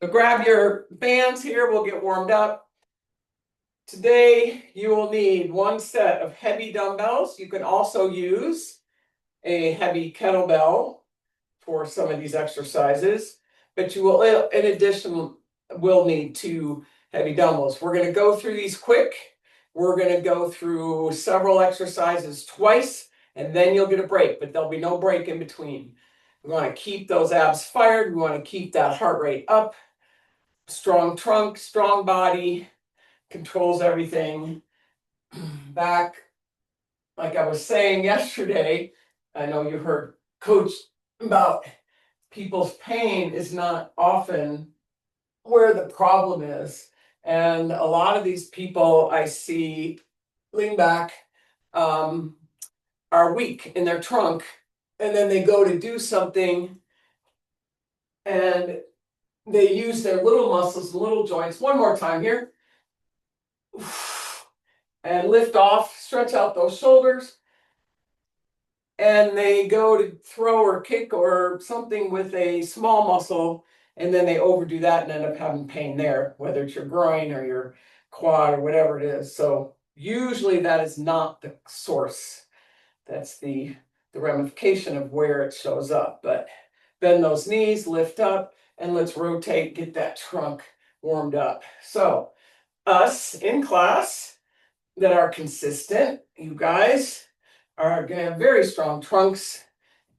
So grab your bands here, we'll get warmed up. Today, you will need one set of heavy dumbbells. You can also use a heavy kettlebell for some of these exercises, but you will, in addition, will need two heavy dumbbells. We're gonna go through these quick. We're gonna go through several exercises twice, and then you'll get a break, but there'll be no break in between. We wanna keep those abs fired. We wanna keep that heart rate up. Strong trunk, strong body, controls everything. Back, like I was saying yesterday, I know you heard Coach about people's pain is not often where the problem is. And a lot of these people I see lean back are weak in their trunk, and then they go to do something and they use their little muscles, little joints. One more time here. And lift off, stretch out those shoulders. And they go to throw or kick or something with a small muscle, and then they overdo that and end up having pain there, whether it's your groin or your quad or whatever it is. So usually that is not the source. That's the ramification of where it shows up. But bend those knees, lift up, and let's rotate, get that trunk warmed up. So us in class that are consistent, you guys are going to have very strong trunks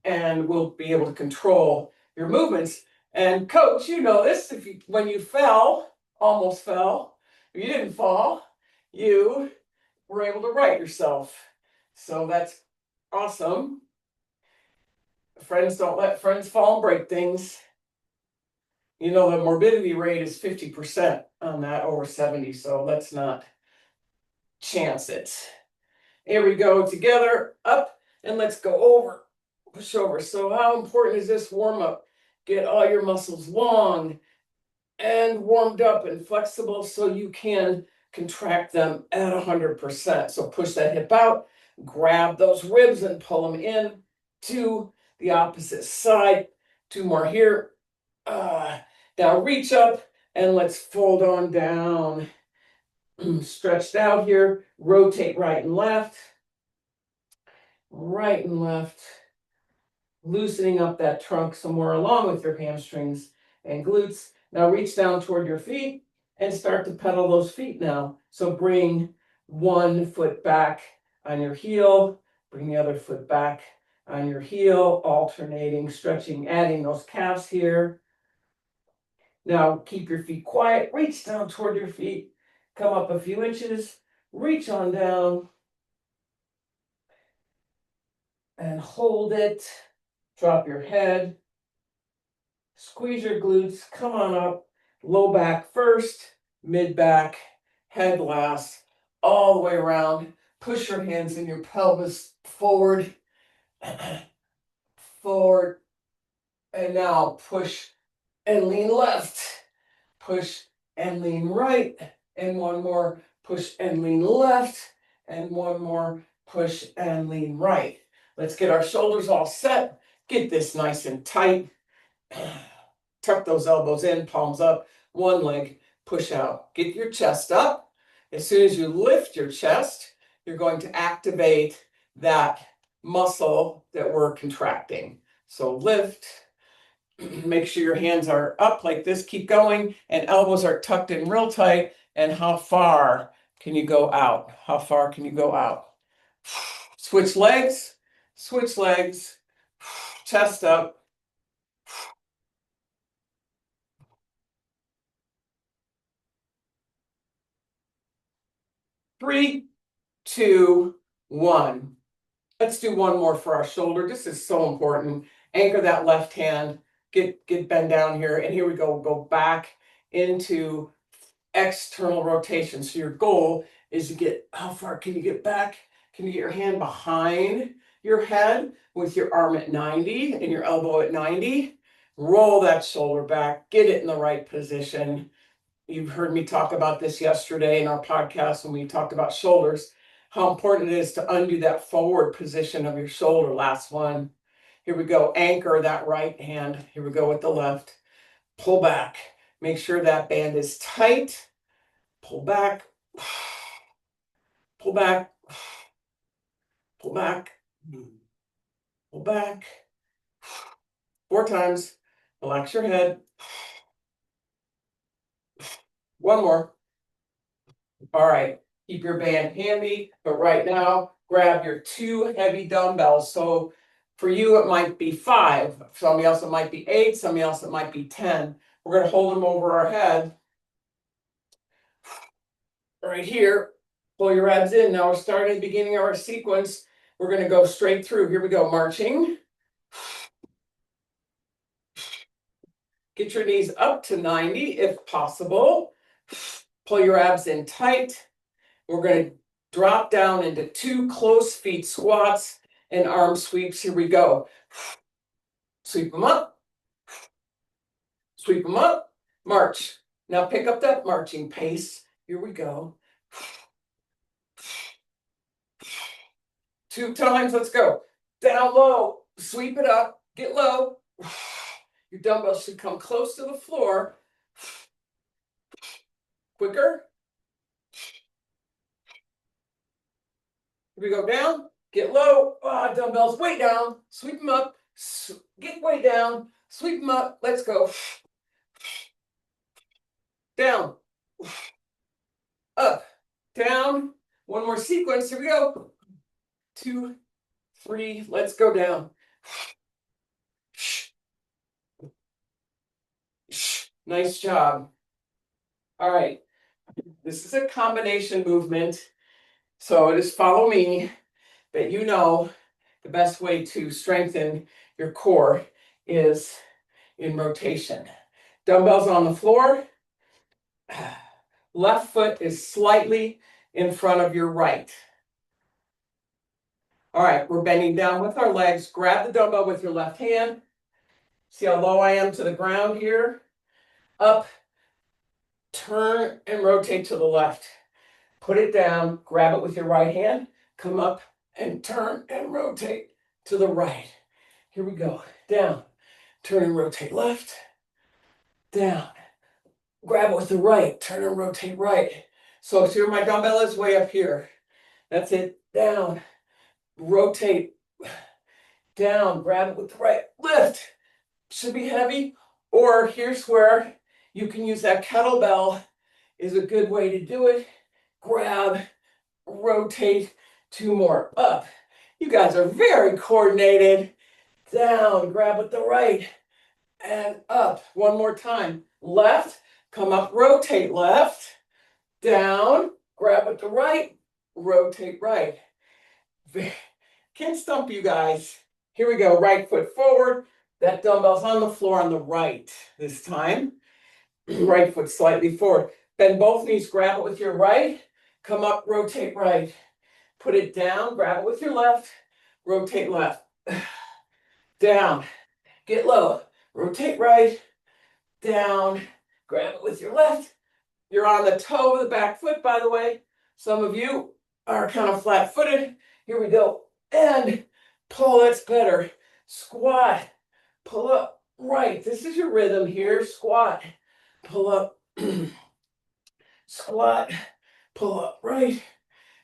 and will be able to control your movements. And coach, you know this, when you fell, almost fell, you didn't fall, you were able to right yourself. So that's awesome. Friends don't let friends fall and break things. You know, the morbidity rate is 50% on that over 70, so let's not chance it. Here we go, together, up, and let's go over, push over. So how important is this warm up? Get all your muscles long and warmed up and flexible so you can contract them at 100%. So push that hip out, grab those ribs and pull them in to the opposite side. Two more here. Now reach up and let's fold on down. Stretched out here, rotate right and left, loosening up that trunk some more along with your hamstrings and glutes. Now reach down toward your feet and start to pedal those feet now. So bring one foot back on your heel, bring the other foot back on your heel, alternating, stretching, adding those calves here. Now keep your feet quiet, reach down toward your feet. Come up a few inches, reach on down, and hold it. Drop your head, squeeze your glutes, come on up, low back first, mid back, head last, all the way around. Push your hands in your pelvis forward, forward, and now push and lean left, push and lean right, and one more, push and lean left, and one more, push and lean right. Let's get our shoulders all set, get this nice and tight. Tuck those elbows in, palms up, one leg, push out. Get your chest up. As soon as you lift your chest, you're going to activate that muscle that we're contracting. So lift, make sure your hands are up like this, keep going, and elbows are tucked in real tight. And how far can you go out? How far can you go out? Switch legs, chest up. Three, two, one. Let's do one more for our shoulder. This is so important. Anchor that left hand, get bend down here, and here we go. Go back into external rotation. So your goal is to get, how far can you get back? Can you get your hand behind your head with your arm at 90 and your elbow at 90? Roll that shoulder back, get it in the right position. You've heard me talk about this yesterday in our podcast when we talked about shoulders, how important it is to undo that forward position of your shoulder. Last one. Here we go. Anchor that right hand. Here we go with the left. Pull back. Make sure that band is tight. Pull back, pull back, pull back, pull back. 4 times. Relax your head. One more. All right. Keep your band handy, but right now, grab your 2 heavy dumbbells. So for you, it might be 5. Somebody else, it might be 8. Somebody else, it might be 10. We're going to hold them over our head. Right here. Pull your abs in. Now we're starting at the beginning of our sequence. We're going to go straight through. Here we go. Marching. Get your knees up to 90 if possible. Pull your abs in tight. We're going to drop down into 2 closed feet squats and arm sweeps. Here we go. Sweep them up. Sweep them up. March. Now pick up that marching pace. Here we go. 2 times. Let's go. Down low. Sweep it up. Get low. Your dumbbells should come close to the floor. Quicker. Here we go down. Get low. Dumbbells way down. Sweep them up. Get way down. Sweep them up. Let's go. Down. Up. Down. One more sequence. Here we go. 2, 3. Let's go down. Nice job. All right. This is a combination movement. So just follow me, but you know the best way to strengthen your core is in rotation. Dumbbells on the floor. Left foot is slightly in front of your right. All right, we're bending down with our legs. Grab the dumbbell with your left hand. See how low I am to the ground here? Up, turn and rotate to the left. Put it down, grab it with your right hand, come up and turn and rotate to the right. Here we go. Down, turn and rotate left, down. Grab it with the right, turn and rotate right. So here my dumbbell is way up here. That's it. Down, rotate, down, grab it with the right, lift. Should be heavy. Or here's where you can use that kettlebell is a good way to do it. Grab, rotate, 2 more, up. You guys are very coordinated. Down, grab with the right, and up. One more time. Left, come up, rotate left, down, grab with the right, rotate right. Can't stump you guys. Here we go, right foot forward. That dumbbell's on the floor on the right this time. Right foot slightly forward. Bend both knees, grab it with your right, come up, rotate right. Put it down, grab it with your left, rotate left. Down, get low, rotate right, down, grab it with your left. You're on the toe of the back foot, by the way. Some of you are kind of flat-footed. Here we go. And pull, that's better. Squat, pull up, right. This is your rhythm here. Squat, pull up, squat, pull up, right.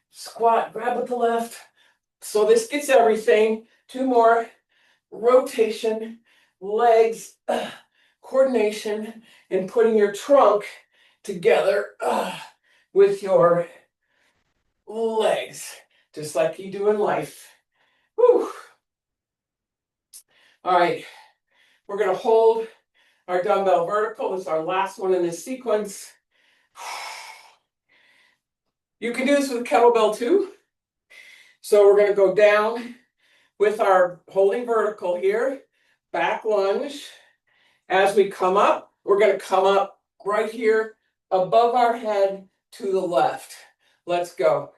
Squat, grab with the left. So this gets everything. 2 more. Rotation, legs, coordination, and putting your trunk together with your legs, just like you do in life. Whew. All right, we're going to hold our dumbbell vertical. This is our last one in this sequence. You can do this with a kettlebell too. So we're going to go down with our holding vertical here, back lunge. As we come up, we're going to come up right here above our head to the left. Let's go.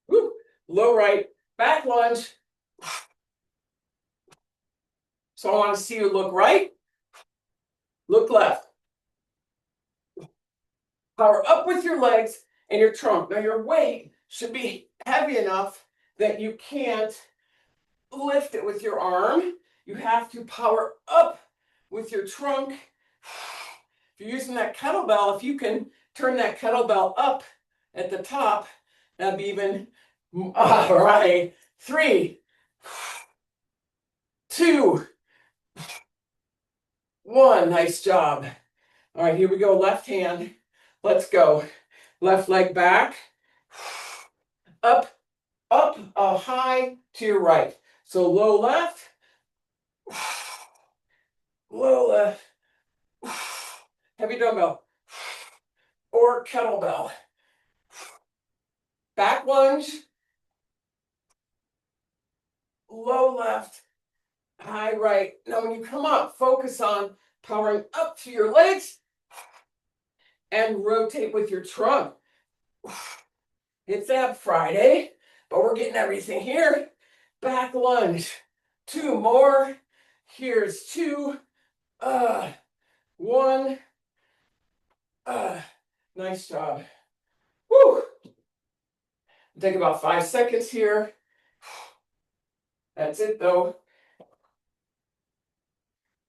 Woo. Low right, back lunge. So I want to see you look right, look left. Power up with your legs and your trunk. Now your weight should be heavy enough that you can't lift it with your arm. You have to power up with your trunk If you're using that kettlebell, if you can turn that kettlebell up at the top, that'd be even. All right. 3, 2, 1. Nice job. All right, here we go. Left hand. Let's go. Left leg back. Up, up, high to your right. So low left, low left, heavy dumbbell, or kettlebell. Back lunge, low left, high right. Now when you come up, focus on powering up to your legs and rotate with your trunk. It's Ab Friday, but we're getting everything here. Back lunge, 2 more. Here's 2, 1. Nice job. Woo! Take about 5 seconds here. That's it though.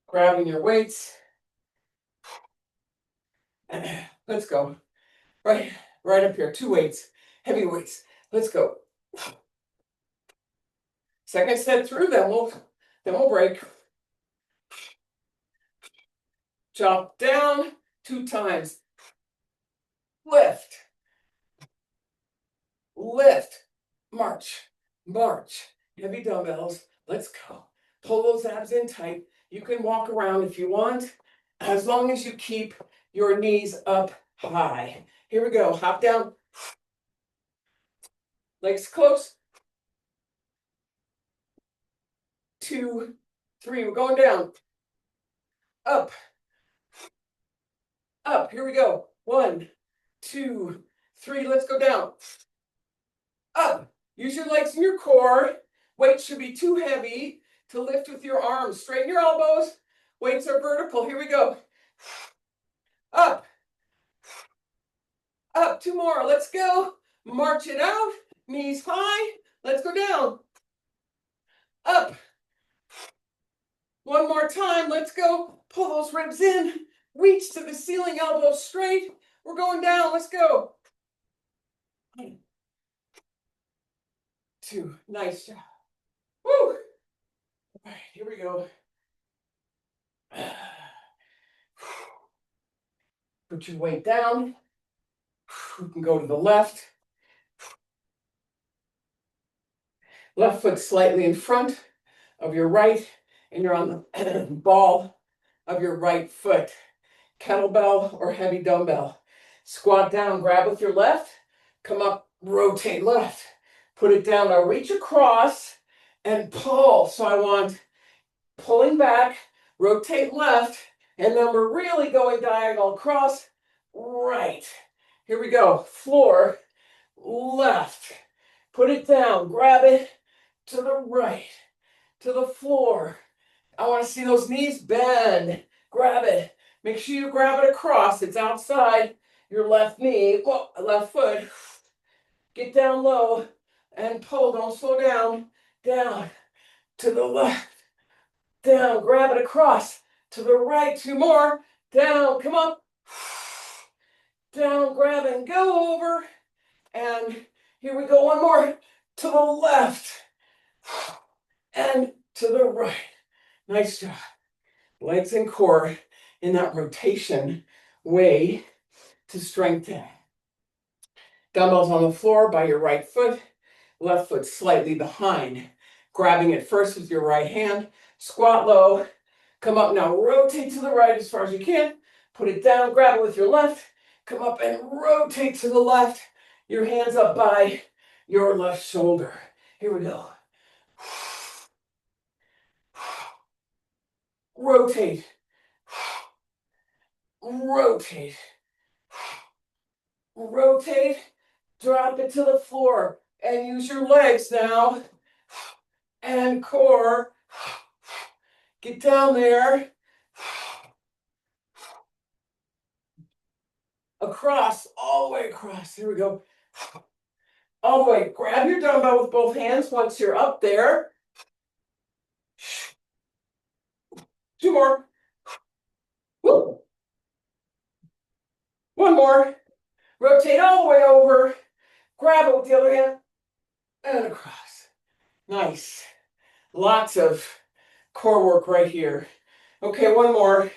Grabbing your weights. Let's go. Right up here. 2 weights. Heavy weights. Let's go. Second set through, then we'll break. Drop down 2 times. Lift. Lift. March. March. Heavy dumbbells. Let's go. Pull those abs in tight. You can walk around if you want, as long as you keep your knees up high. Here we go. Hop down. Legs close. 2, 3. We're going down. Up. Up. Here we go. 1, 2, 3. Let's go down. Up. Use your legs and your core. Weights should be too heavy to lift with your arms. Straighten your elbows. Weights are vertical. Here we go. Up. Up. 2 more. Let's go. March it out. Knees high. Let's go down. Up. 1 more time. Let's go. Pull those ribs in. Reach to the ceiling. Elbows straight. We're going down. Let's go. 1, 2. Nice job. Woo. All right, here we go. Put your weight down. You can go to the left. Left foot slightly in front of your right, and you're on the ball of your right foot. Kettlebell or heavy dumbbell. Squat down, grab with your left, come up, rotate left. Put it down. Now reach across and pull. So I want pulling back, rotate left, and then we're really going diagonal across, right. Here we go. Floor, left. Put it down, grab it to the right, to the floor. I want to see those knees bend. Grab it. Make sure you grab it across. It's outside your left knee, left foot. Get down low and pull. Don't slow down. Down to the left. Down. Grab it across to the right. 2 more. Down. Come up. Down. Grab and go over. And here we go. 1 more. To the left. And to the right. Nice job. Legs and core in that rotation way to strengthen. Dumbbells on the floor by your right foot, left foot slightly behind. Grabbing it first with your right hand. Squat low. Come up now. Rotate to the right as far as you can. Put it down. Grab it with your left. Come up and rotate to the left. Your hands up by your left shoulder. Here we go. Rotate. Rotate. Rotate. Drop it to the floor. And use your legs now. And core. Get down there. Across. All the way across. Here we go. All the way. Grab your dumbbell with both hands once you're up there. 2 more. Woo. One more. Rotate all the way over. Grab it with the other hand and across. Nice. Lots of core work right here. Okay, one more.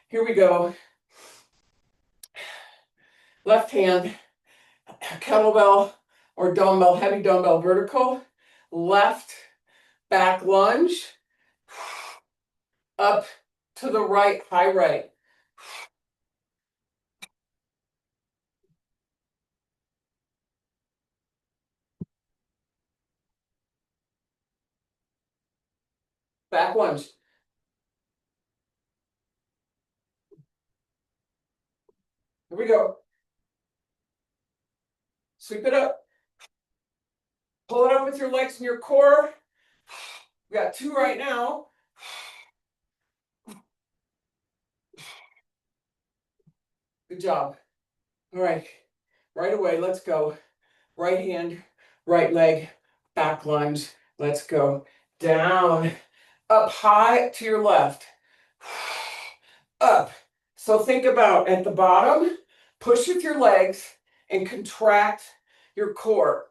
Here we go. Left hand, kettlebell or dumbbell, heavy dumbbell vertical. Left back lunge. Up to the right, high right. Back lunge. Here we go. Sweep it up. Pull it up with your legs and your core. We got 2 right now. Good job. All right. Right away, let's go. Right hand, right leg, back lunge. Let's go. Down, up high to your left. Up. So think about at the bottom, push with your legs and contract your core.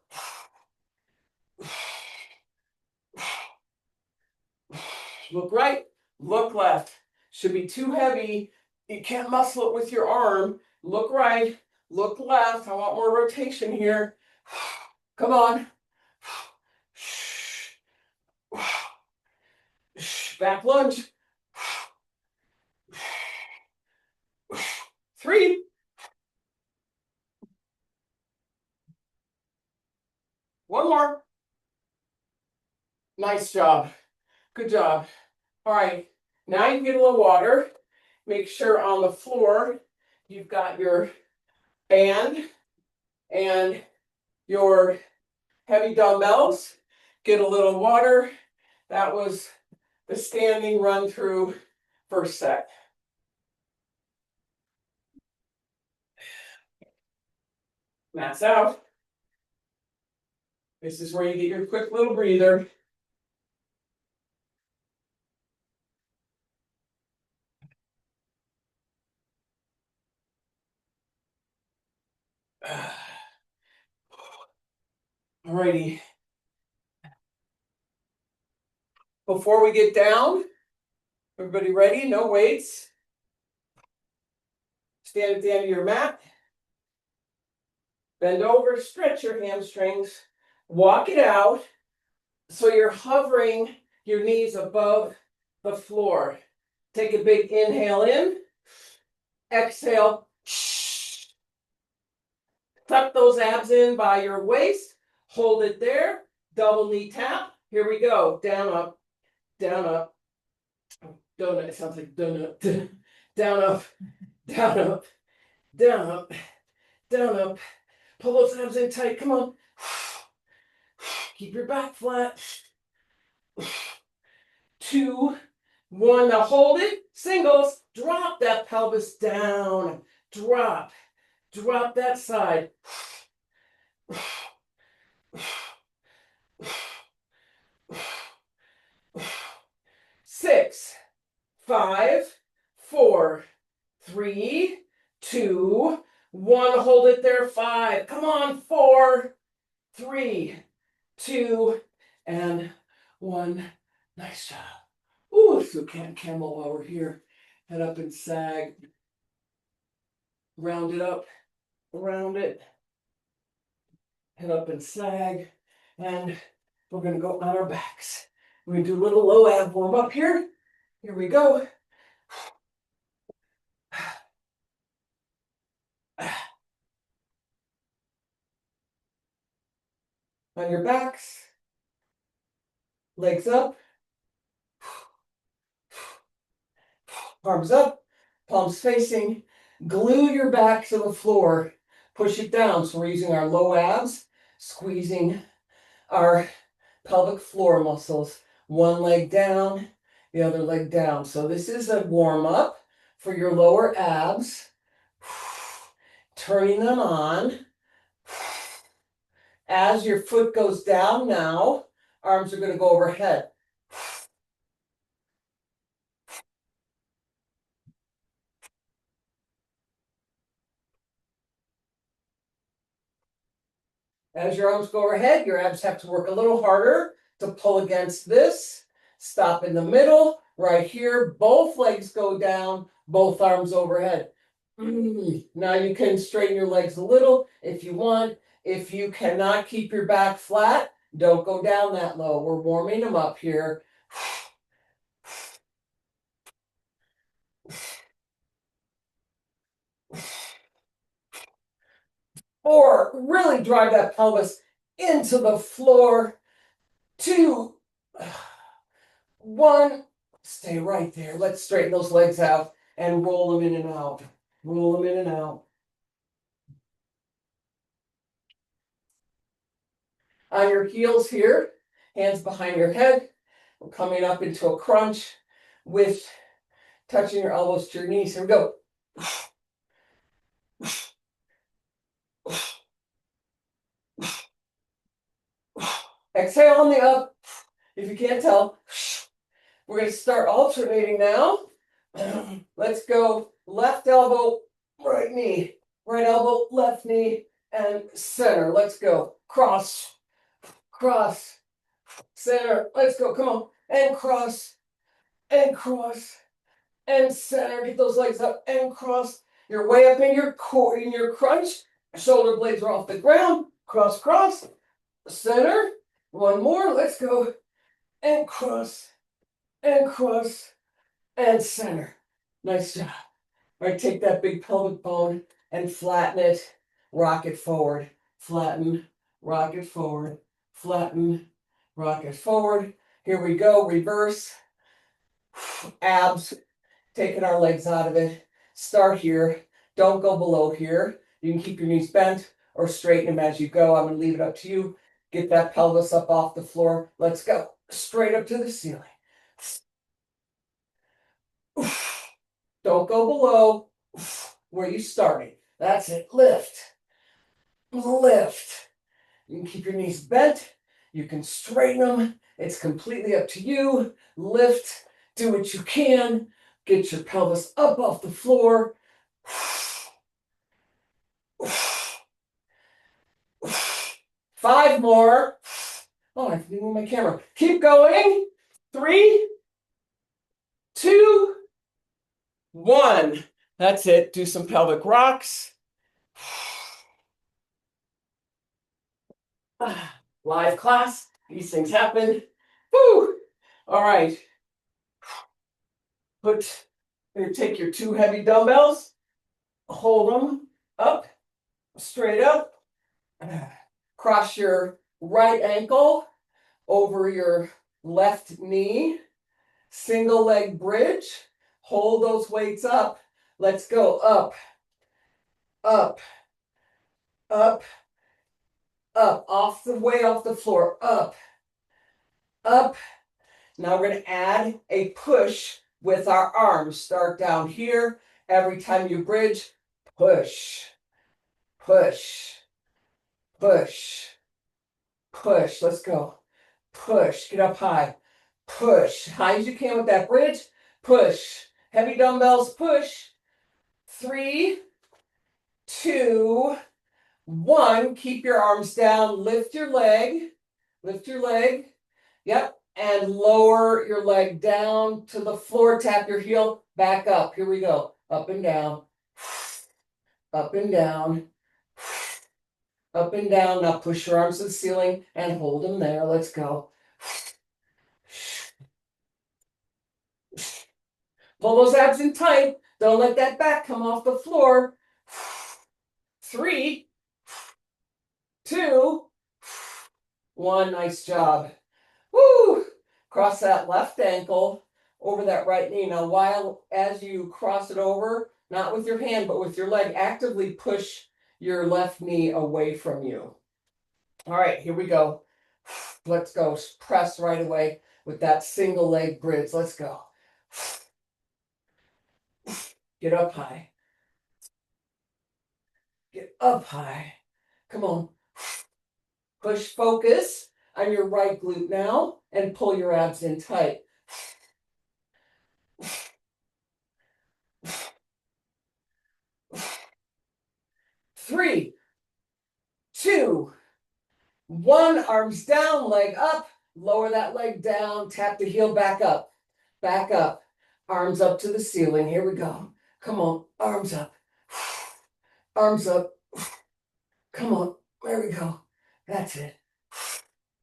Look right, look left. Should be too heavy. You can't muscle it with your arm. Look right, look left. I want more rotation here. Come on. Back lunge. 3. One more. Nice job. Good job. All right. Now you can get a little water. Make sure on the floor you've got your band and your heavy dumbbells. Get a little water. That was the standing run through first set. Mass out. This is where you get your quick little breather. Alrighty. Before we get down, everybody ready? No weights. Stand at the end of your mat. Bend over, stretch your hamstrings. Walk it out so you're hovering your knees above the floor. Take a big inhale in. Exhale. Tuck those abs in by your waist. Hold it there. Double knee tap. Here we go. Down, up, down, up. Donut. It sounds like donut. Down, up, down, up, down, up, down, up. Pull those abs in tight. Come on. Keep your back flat. 2, 1. Now hold it. Singles. Drop that pelvis down. Drop. Drop that side. 6, 5, 4, 3, 2, 1. Hold it there. 5. Come on. 4, 3, 2, and 1. Nice job. Ooh, so camel while we're here. Head up and sag. Round it up. Round it. Head up and sag. And we're going to go on our backs. We're going to do a little low ab warm up here. Here we go. On your backs. Legs up. Arms up. Palms facing. Glue your back to the floor. Push it down. So we're using our low abs, squeezing our pelvic floor muscles. One leg down, the other leg down. So this is a warm up for your lower abs. Turning them on. As your foot goes down now, arms are going to go overhead. As your arms go overhead, your abs have to work a little harder to pull against this. Stop in the middle, right here. Both legs go down, both arms overhead. Now you can straighten your legs a little if you want. If you cannot keep your back flat, don't go down that low. We're warming them up here. Or really drive that pelvis into the floor. 2, 1. Stay right there. Let's straighten those legs out and roll them in and out. Roll them in and out. On your heels here, hands behind your head. We're coming up into a crunch with touching your elbows to your knees. Here we go. Exhale on the up. If you can't tell, we're going to start alternating now. Let's go left elbow, right knee, right elbow, left knee, and center. Let's go. Cross, cross, center. Let's go. Come on. And cross, and cross, and center. Get those legs up and cross. You're way up in your core, in your crunch. Shoulder blades are off the ground. Cross, cross, center. One more. Let's go. And cross, and center. Nice job. All right, take that big pelvic bone and flatten it. Rock it forward. Flatten, rock it forward. Flatten, rock it forward. Here we go. Reverse. Abs. Taking our legs out of it. Start here. Don't go below here. You can keep your knees bent or straighten them as you go. I'm going to leave it up to you. Get that pelvis up off the floor. Let's go. Straight up to the ceiling. Don't go below where you started. That's it. Lift. Lift. You can keep your knees bent. You can straighten them. It's completely up to you. Lift. Do what you can. Get your pelvis up off the floor. 5 more. Oh, I have to move my camera. Keep going. 3, 2, 1. That's it. Do some pelvic rocks. Live class. These things happen. Woo! All right. Take your 2 heavy dumbbells. Hold them up, straight up. Cross your right ankle over your left knee. Single leg bridge. Hold those weights up. Let's go up, up, up, up, off the floor, up, up. Now we're going to add a push with our arms. Start down here. Every time you bridge, push, push, push, push. Let's go. Push. Get up high. Push. High as you can with that bridge. Push. Heavy dumbbells. Push. 3, 2, 1. Keep your arms down. Lift your leg. Lift your leg. Yep. And lower your leg down to the floor. Tap your heel back up. Here we go. Up and down. Up and down. Up and down. Now push your arms to the ceiling and hold them there. Let's go. Pull those abs in tight. Don't let that back come off the floor. 3, 2, 1. Nice job. Woo! Cross that left ankle over that right knee. Now, as you cross it over, not with your hand, but with your leg, actively push your left knee away from you. All right, here we go. Let's go. Press right away with that single leg bridge. Let's go. Get up high. Get up high. Come on. Push focus on your right glute now and pull your abs in tight. 3, 2, One, arms down, leg up, lower that leg down, tap the heel back up, arms up to the ceiling. Here we go. Come on, arms up, arms up. Come on, there we go. That's it.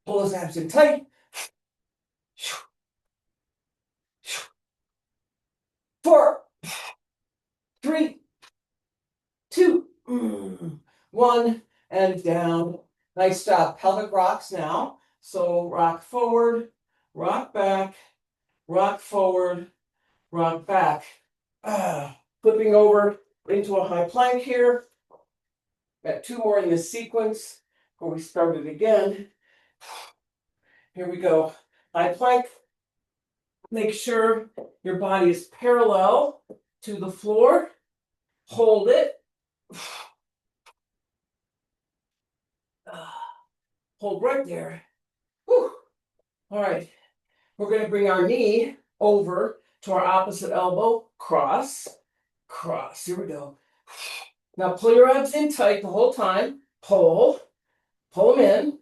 Pull those abs in tight. 4, 3, 2, 1, and down. Nice job. Pelvic rocks now. So rock forward, rock back, rock forward, rock back. Flipping over into a high plank here. Got 2 more in this sequence before we start it again. Here we go. High plank. Make sure your body is parallel to the floor. Hold it. Hold right there. Whew. All right. We're going to bring our knee over to our opposite elbow. Cross. Cross. Here we go. Now pull your abs in tight the whole time. Pull. Pull them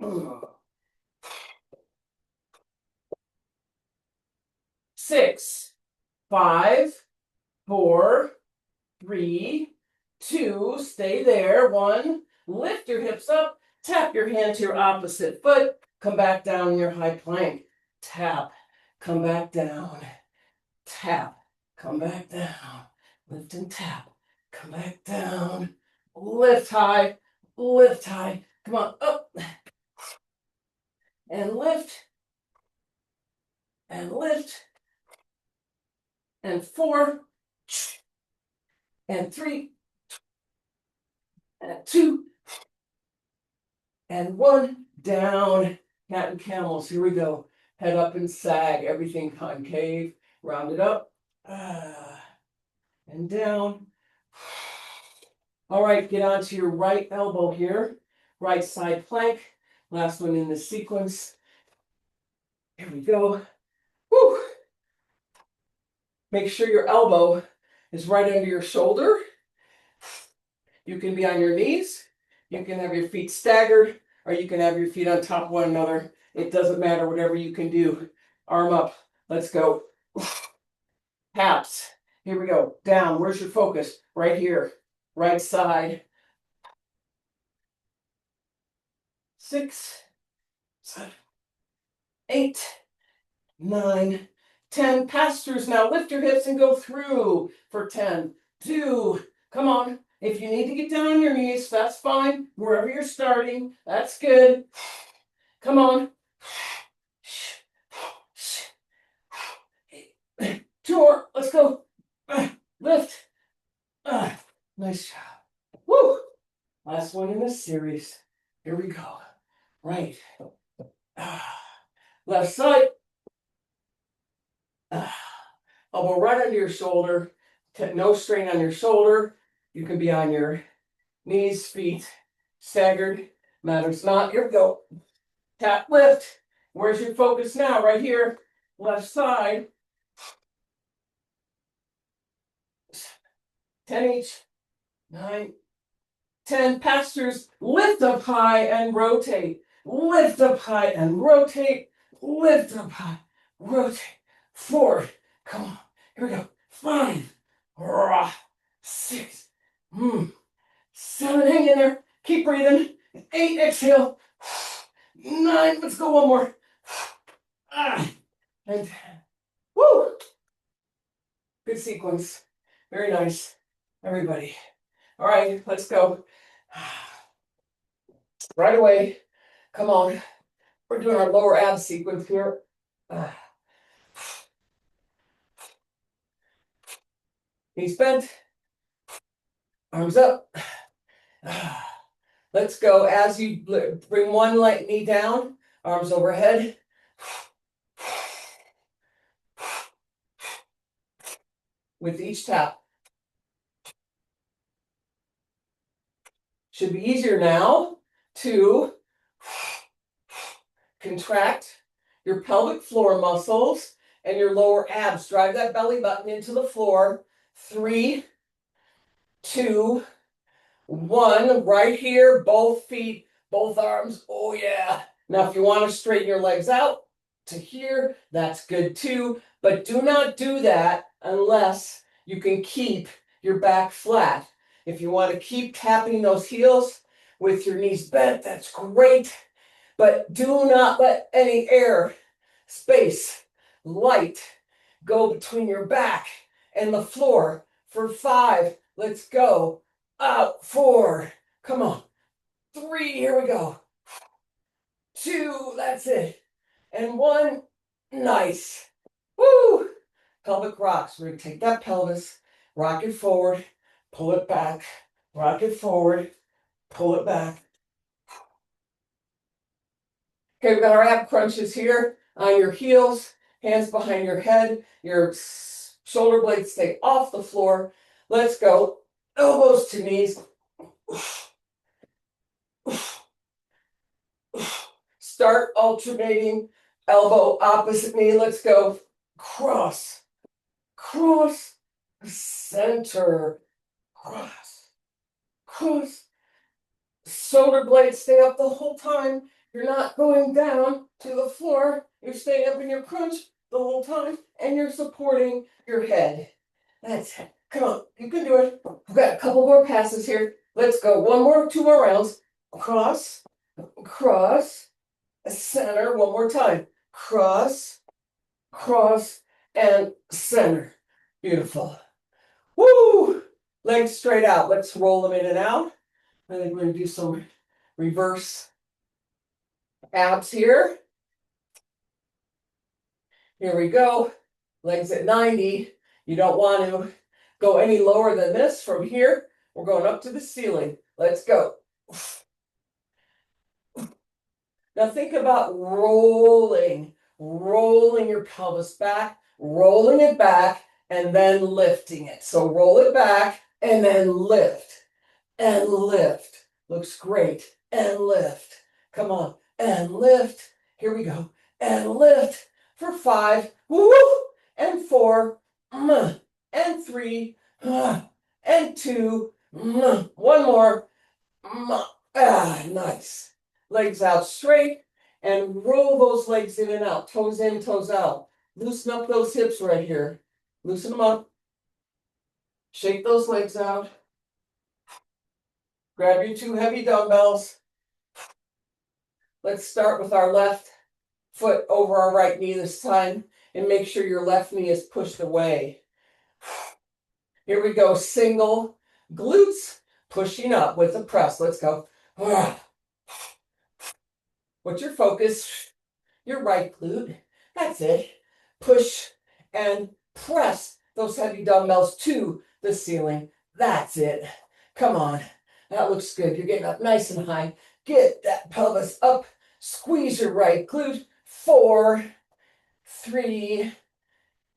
in. 6, 5, 4, 3, 2, stay there. 1, lift your hips up, tap your hand to your opposite foot, come back down in your high plank. Tap, come back down, tap, come back down, lift and tap, come back down, lift high, come on, up, and lift, and 4, and 3, and 2, and 1, down, cat and camels. Here we go. Head up and sag, everything concave, round it up, and down. All right, get onto your right elbow here, right side plank, last one in the sequence. Here we go. Woo. Make sure your elbow is right under your shoulder. You can be on your knees, you can have your feet staggered, or you can have your feet on top of one another. It doesn't matter, whatever you can do. Arm up, let's go. Taps, here we go, down, where's your focus? Right here, right side. 6, 7, 8, 9, 10, pass-throughs now, lift your hips and go through for 10, 2, come on. If you need to get down on your knees, that's fine. Wherever you're starting, that's good. Come on. 2 more, let's go. Lift. Nice job. Woo. Last one in this series. Here we go. Right. Left side. Elbow right under your shoulder. No strain on your shoulder. You can be on your knees, feet, staggered. Matters not. Here we go. Tap, lift. Where's your focus now? Right here. Left side. 10 each. 9, 10. Pass-throughs. Lift up high and rotate. Lift up high and rotate. Lift up high. Rotate. 4. Come on. Here we go. 5. 6. 7. Hang in there. Keep breathing. 8. Exhale. 9. Let's go one more. And woo. Good sequence. Very nice. Everybody. All right, let's go. Right away. Come on. We're doing our lower ab sequence here. Knees bent. Arms up. Let's go. As you bring one light knee down, arms overhead. With each tap. Should be easier now to contract your pelvic floor muscles and your lower abs. Drive that belly button into the floor. 3, 2, 1. Right here, both feet Both arms. Oh, yeah. Now, if you want to straighten your legs out to here, that's good too. But do not do that unless you can keep your back flat. If you want to keep tapping those heels with your knees bent, that's great. But do not let any air, space, light go between your back and the floor for 5. Let's go. Out. 4. Come on. 3. Here we go. 2. That's it. And 1. Nice. Woo. Pelvic rocks. We're going to take that pelvis, rock it forward, pull it back, rock it forward, pull it back. Okay, we've got our ab crunches here on your heels, hands behind your head, your shoulder blades stay off the floor. Let's go. Elbows to knees. Start alternating. Elbow opposite knee. Let's go. Cross. Cross. Center. Cross. Cross. Shoulder blades stay up the whole time. You're not going down to the floor. You're staying up in your crunch the whole time, and you're supporting your head. That's it. Come on, you can do it. We've got a couple more passes here. Let's go. 2 more rounds. Cross, cross, center. One more time. Cross, cross, and center. Beautiful. Woo! Legs straight out. Let's roll them in and out. I think we're going to do some reverse abs here. Here we go. Legs at 90. You don't want to go any lower than this from here. We're going up to the ceiling. Let's go. Now think about rolling your pelvis back, rolling it back, and then lifting it. So roll it back and then lift and lift. Looks great. And lift. Come on. And lift. Here we go. And lift for 5. Woo! And 4. And 3. And 2. One more. Nice. Legs out straight and roll those legs in and out. Toes in, toes out. Loosen up those hips right here. Loosen them up. Shake those legs out. Grab your 2 heavy dumbbells. Let's start with our left foot over our right knee this time and make sure your left knee is pushed away. Here we go. Single glutes pushing up with a press. Let's go. What's your focus? Your right glute. That's it. Push and press those heavy dumbbells to the ceiling. That's it. Come on. That looks good. You're getting up nice and high. Get that pelvis up. Squeeze your right glute. 4, 3,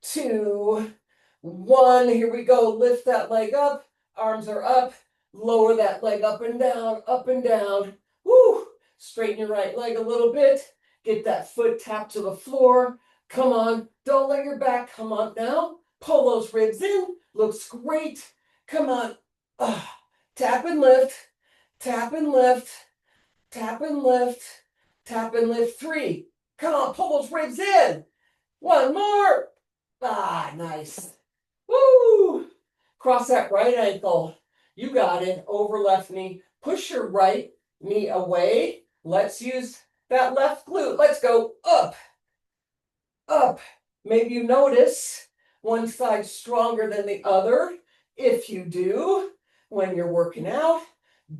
2, 1. Here we go. Lift that leg up. Arms are up. Lower that leg up and down, up and down. Woo! Straighten your right leg a little bit. Get that foot tapped to the floor. Come on. Don't let your back come up now. Pull those ribs in. Looks great. Come on. Tap and lift. Tap and lift. Tap and lift. Tap and lift. 3. Come on. Pull those ribs in. 1 more. Nice. Woo! Cross that right ankle. You got it. Over left knee. Push your right knee away. Let's use that left glute. Let's go up. Up. Maybe you notice one side stronger than the other. If you do, when you're working out,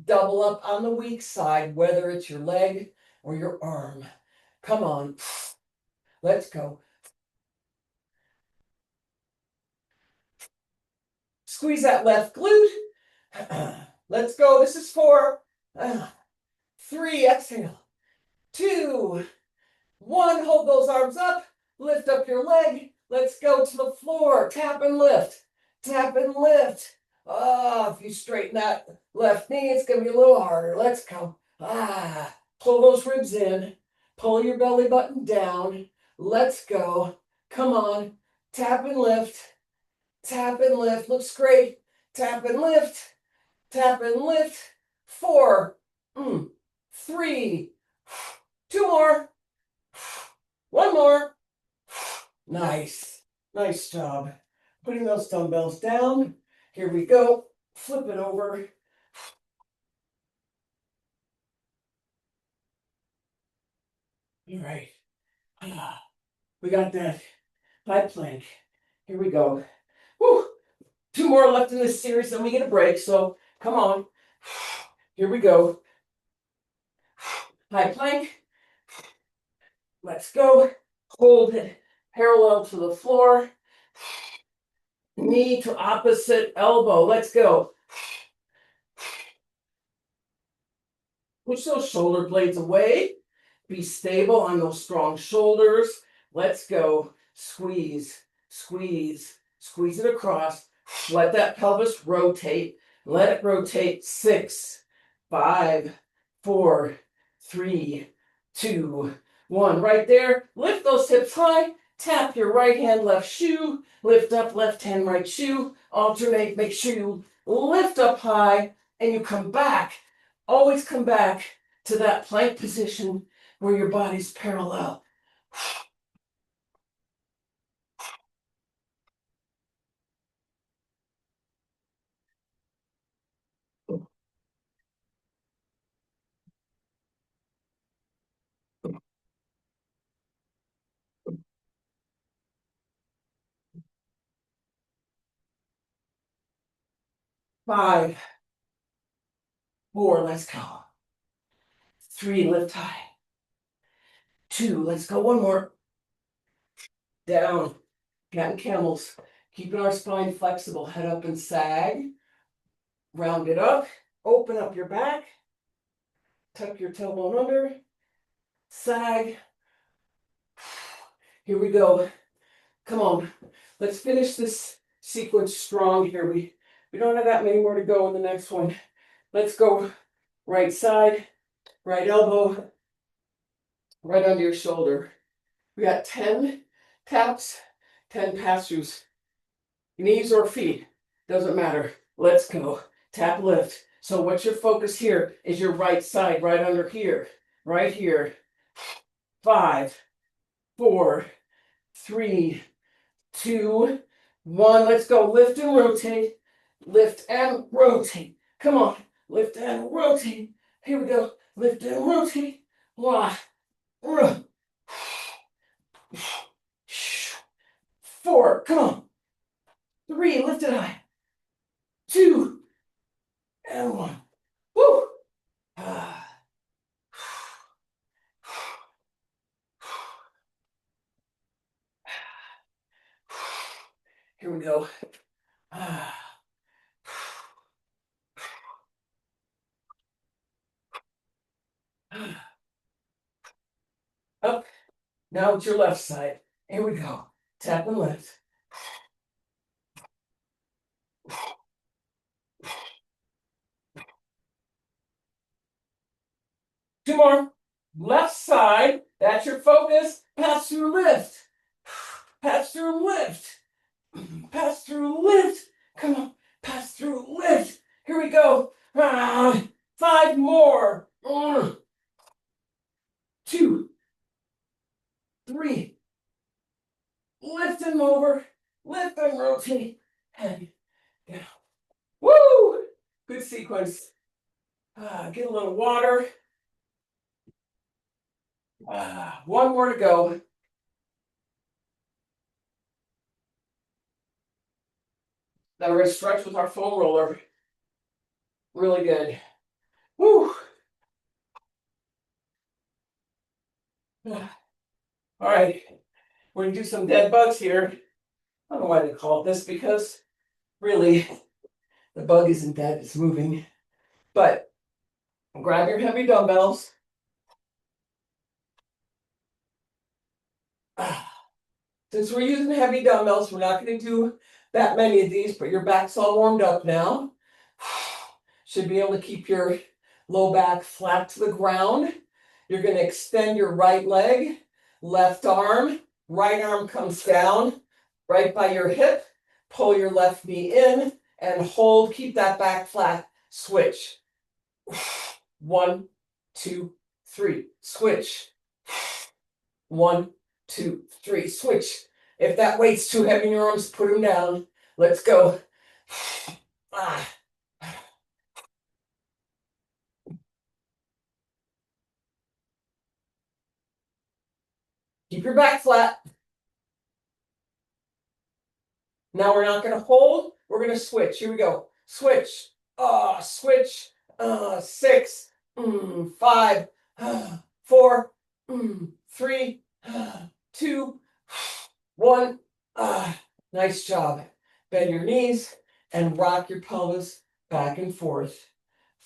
double up on the weak side, whether it's your leg or your arm. Come on. Let's go. Squeeze that left glute. Let's go. This is 4. 3. Exhale. 2. 1. Hold those arms up. Lift up your leg. Let's go to the floor. Tap and lift. Tap and lift. If you straighten that left knee, it's going to be a little harder. Let's go. Pull those ribs in. Pull your belly button down. Let's go. Come on. Tap and lift. Tap and lift. Looks great. Tap and lift. Tap and lift. 4. 3, 2 more, 1 more. Nice. Nice job. Putting those dumbbells down. Here we go. Flip it over. All right. We got that high plank. Here we go. Whew. 2 more left in this series, then we get a break. So come on. Here we go. High plank. Let's go. Hold it parallel to the floor. Knee to opposite elbow. Let's go. Push those shoulder blades away. Be stable on those strong shoulders. Let's go. Squeeze, squeeze, squeeze it across. Let that pelvis rotate. Let it rotate. 6, 5, 4, 3, 2, 1. Right there. Lift those hips high. Tap your right hand, left shoe. Lift up, left hand, right shoe. Alternate. Make sure you lift up high and you come back. Always come back to that plank position where your body's parallel. 5, 4, let's go. 3, lift high. 2, let's go. 1 more. Down. Cat and camels. Keeping our spine flexible. Head up and sag. Round it up. Open up your back. Tuck your tailbone under. Sag. Here we go. Come on. Let's finish this sequence strong here. We don't have that many more to go in the next one. Let's go right side, right elbow, right under your shoulder. We got 10 taps, 10 pass-throughs. Knees or feet, doesn't matter. Let's go. Tap, lift. So what's your focus here is your right side, right under here, right here. 5, 4, 3, 2, 1. Let's go. Lift and rotate. Lift and rotate. Come on. Lift and rotate. Here we go. Lift and rotate. 1, 4. Come on. 3. Lift it high. 2 and 1. Woo. Here we go. Up. Now it's your left side. Here we go. Tap and lift. 2 more. Left side. That's your focus. Pass through lift. Pass through lift. Pass through lift. Come on. Pass through lift. Here we go. 5 more. 2, 3. Lift them over. Lift and rotate. And down. Woo! Good sequence. Get a little water. 1 more to go. Now we're going to stretch with our foam roller. Really good. Woo! All right. We're going to do some dead bugs here. I don't know why they call it this because really the bug isn't dead, it's moving. But grab your heavy dumbbells. Since we're using heavy dumbbells, we're not going to do that many of these, but your back's all warmed up now. Should be able to keep your low back flat to the ground. You're going to extend your right leg, left arm, right arm comes down, right by your hip. Pull your left knee in and hold. Keep that back flat. Switch. 1, 2, 3, switch. 1, 2, 3, switch. If that weight's too heavy in your arms, put them down. Let's go. Ah. Keep your back flat. Now we're not going to hold. We're going to switch. Here we go. Switch. Switch. 6, 5, 4, 3, 2, 1. Nice job. Bend your knees and rock your pelvis back and forth.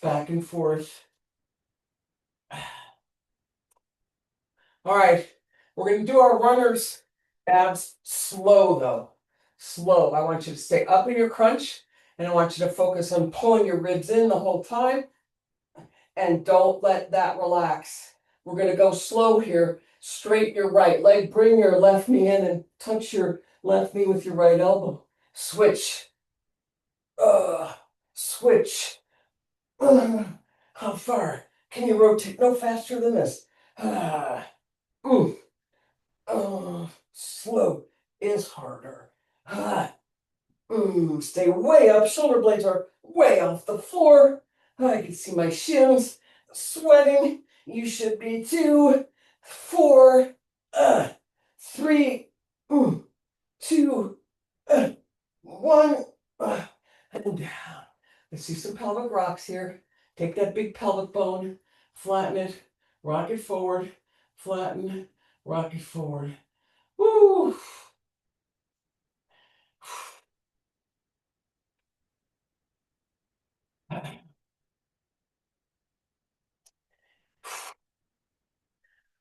Back and forth. All right. We're going to do our runners abs slow though. Slow. I want you to stay up in your crunch and I want you to focus on pulling your ribs in the whole time and don't let that relax. We're going to go slow here. Straighten your right leg. Bring your left knee in and touch your left knee with your right elbow. Switch. Switch. How far? Can you rotate? No faster than this. Slow is harder. Stay way up. Shoulder blades are way off the floor. I can see my shins sweating. You should be too. 4, 3, 2, 1, and down. Let's do some pelvic rocks here. Take that big pelvic bone, flatten it, rock it forward, flatten, rock it forward. Woo!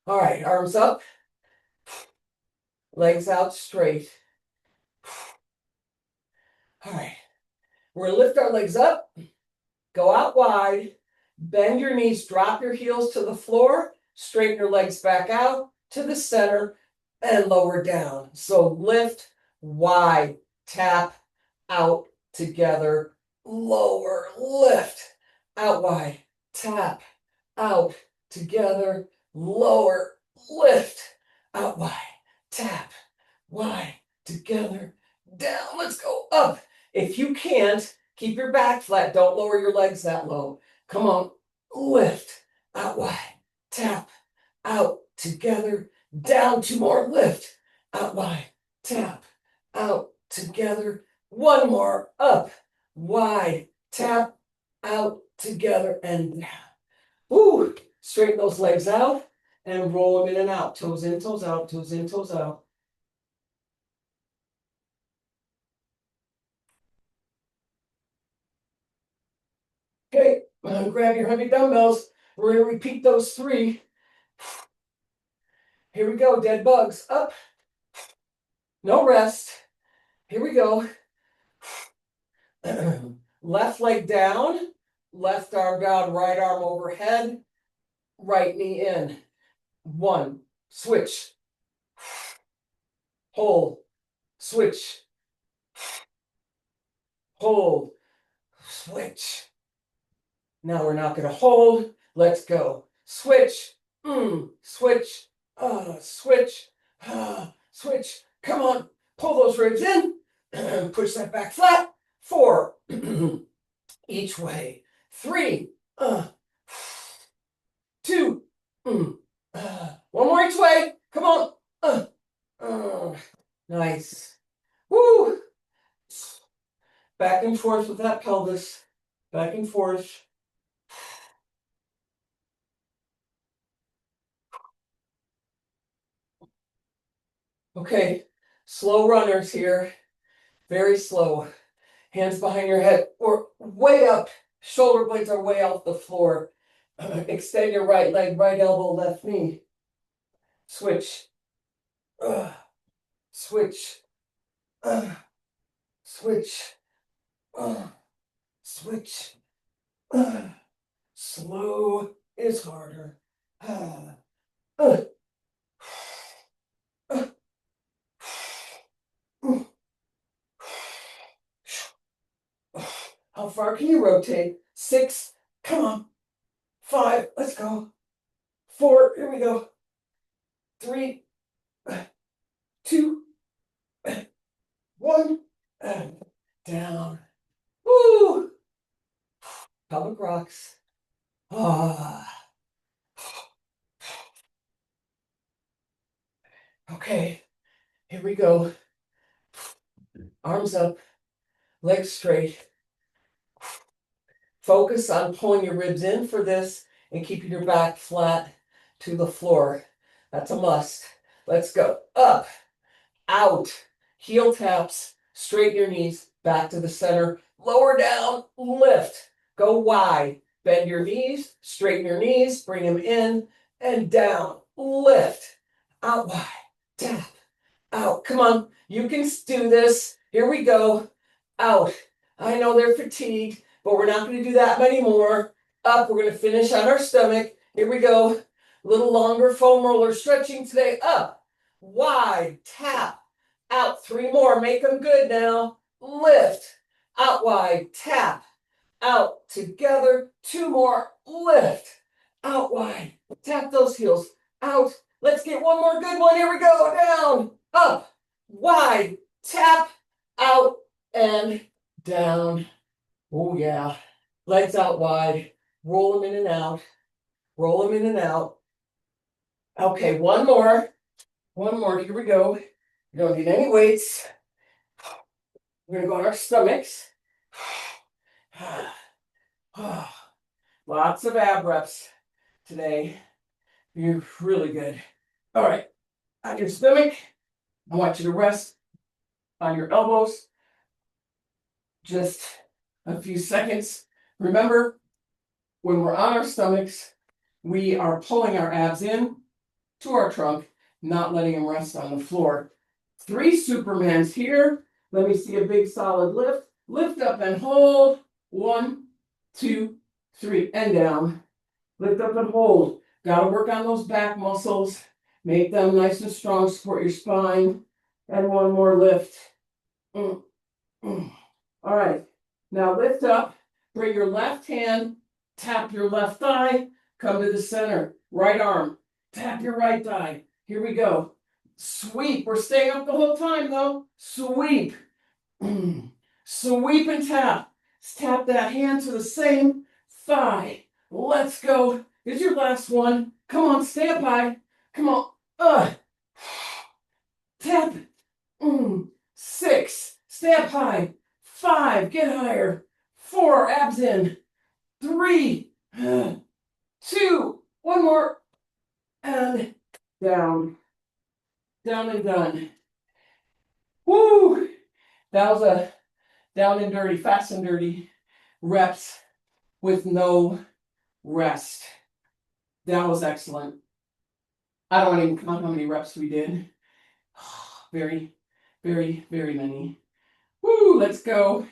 All right, arms up, legs out straight. All right, we're gonna lift our legs up, go out wide, bend your knees, drop your heels to the floor, straighten your legs back out to the center, and lower down. So lift, wide, tap, out, together, lower, lift, out wide, tap, out, together, lower, lift, out wide, tap, wide, together, down. Let's go up. If you can't, keep your back flat. Don't lower your legs that low. Come on, lift, out wide, tap, out, together, down. 2 more, lift, out wide, tap, out, together. 1 more, up, wide, tap, out, together, and down. Woo! Straighten those legs out and roll them in and out. Toes in, toes out, toes in, toes out. Okay, grab your heavy dumbbells. We're going to repeat those 3. Here we go, dead bugs. Up. No rest. Here we go. Left leg down, left arm down, right arm overhead, right knee in. 1, switch, hold, switch, hold, switch. Now we're not going to hold. Let's go. Switch, switch, switch, switch. Come on, pull those ribs in, push that back flat. 4, each way. 3, 2, 1 more each way. Come on. Nice. Woo. Back and forth with that pelvis. Back and forth. Okay, slow runners here. Very slow. Hands behind your head or way up. Shoulder blades are way off the floor. Extend your right leg, right elbow, left knee. Switch. Switch. Switch. Switch. Slow is harder. How far can you rotate? 6. Come on. 5. Let's go. 4, here we go. 3, 2, 1, down. Woo! Pelvic rocks. Ah. Okay, here we go. Arms up, legs straight. Focus on pulling your ribs in for this and keeping your back flat to the floor. That's a must. Let's go. Up, out, heel taps, straighten your knees, back to the center, lower down, lift, go wide, bend your knees, straighten your knees, bring them in and down, lift, out wide, tap, out. Come on, you can do this. Here we go. Out. I know they're fatigued, but we're not going to do that many more. Up, we're going to finish on our stomach. Here we go. A little longer foam roller stretching today. Up, wide, tap, out. 3 more. Make them good now. Lift, out wide, tap, out. Together. 2 more. Lift, out wide. Tap those heels. Out. Let's get 1 more good one. Here we go. Down, up, wide, tap, out, and down. Oh, yeah. Legs out wide. Roll them in and out. Roll them in and out. Okay, 1 more. 1 more. Here we go. You don't need any weights. We're going to go on our stomachs. Lots of ab reps today. You're really good. All right. On your stomach, I want you to rest on your elbows. Just a few seconds. Remember, when we're on our stomachs, we are pulling our abs in to our trunk, not letting them rest on the floor. 3 Supermans here. Let me see a big solid lift. Lift up and hold. 1, 2, 3, and down. Lift up and hold. Got to work on those back muscles. Make them nice and strong. Support your spine. And 1 more lift. All right. Now lift up. Bring your left hand. Tap your left thigh. Come to the center. Right arm. Tap your right thigh. Here we go. Sweep. We're staying up the whole time though. Sweep. Sweep and tap. Tap that hand to the same thigh. Let's go. Here's your last one. Come on, stay up high. Come on. Tap. 6. Stay up high. 5. Get higher. 4. Abs in. 3. 2. 1 more. And down. Down and done. Woo! That was a down and dirty, fast and dirty reps with no rest. That was excellent. I don't even count how many reps we did. Very, very, very many. Woo! Let's go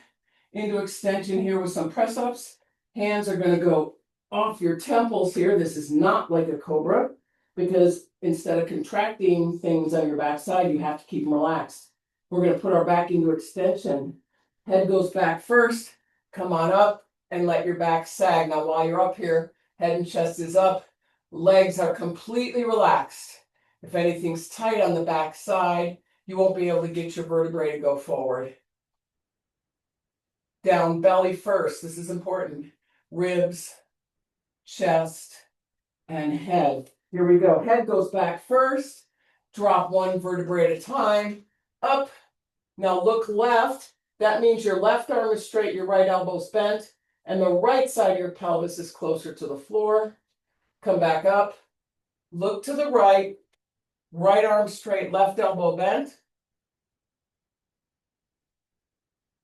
into extension here with some press ups. Hands are going to go off your temples here. This is not like a cobra because instead of contracting things on your backside, you have to keep them relaxed. We're going to put our back into extension. Head goes back first. Come on up and let your back sag. Now, while you're up here, head and chest is up. Legs are completely relaxed. If anything's tight on the back side, you won't be able to get your vertebrae to go forward. Down belly first. This is important. Ribs, chest, and head. Here we go. Head goes back first. Drop 1 vertebrae at a time. Up. Now look left. That means your left arm is straight, your right elbow's bent, and the right side of your pelvis is closer to the floor. Come back up. Look to the right. Right arm straight, left elbow bent.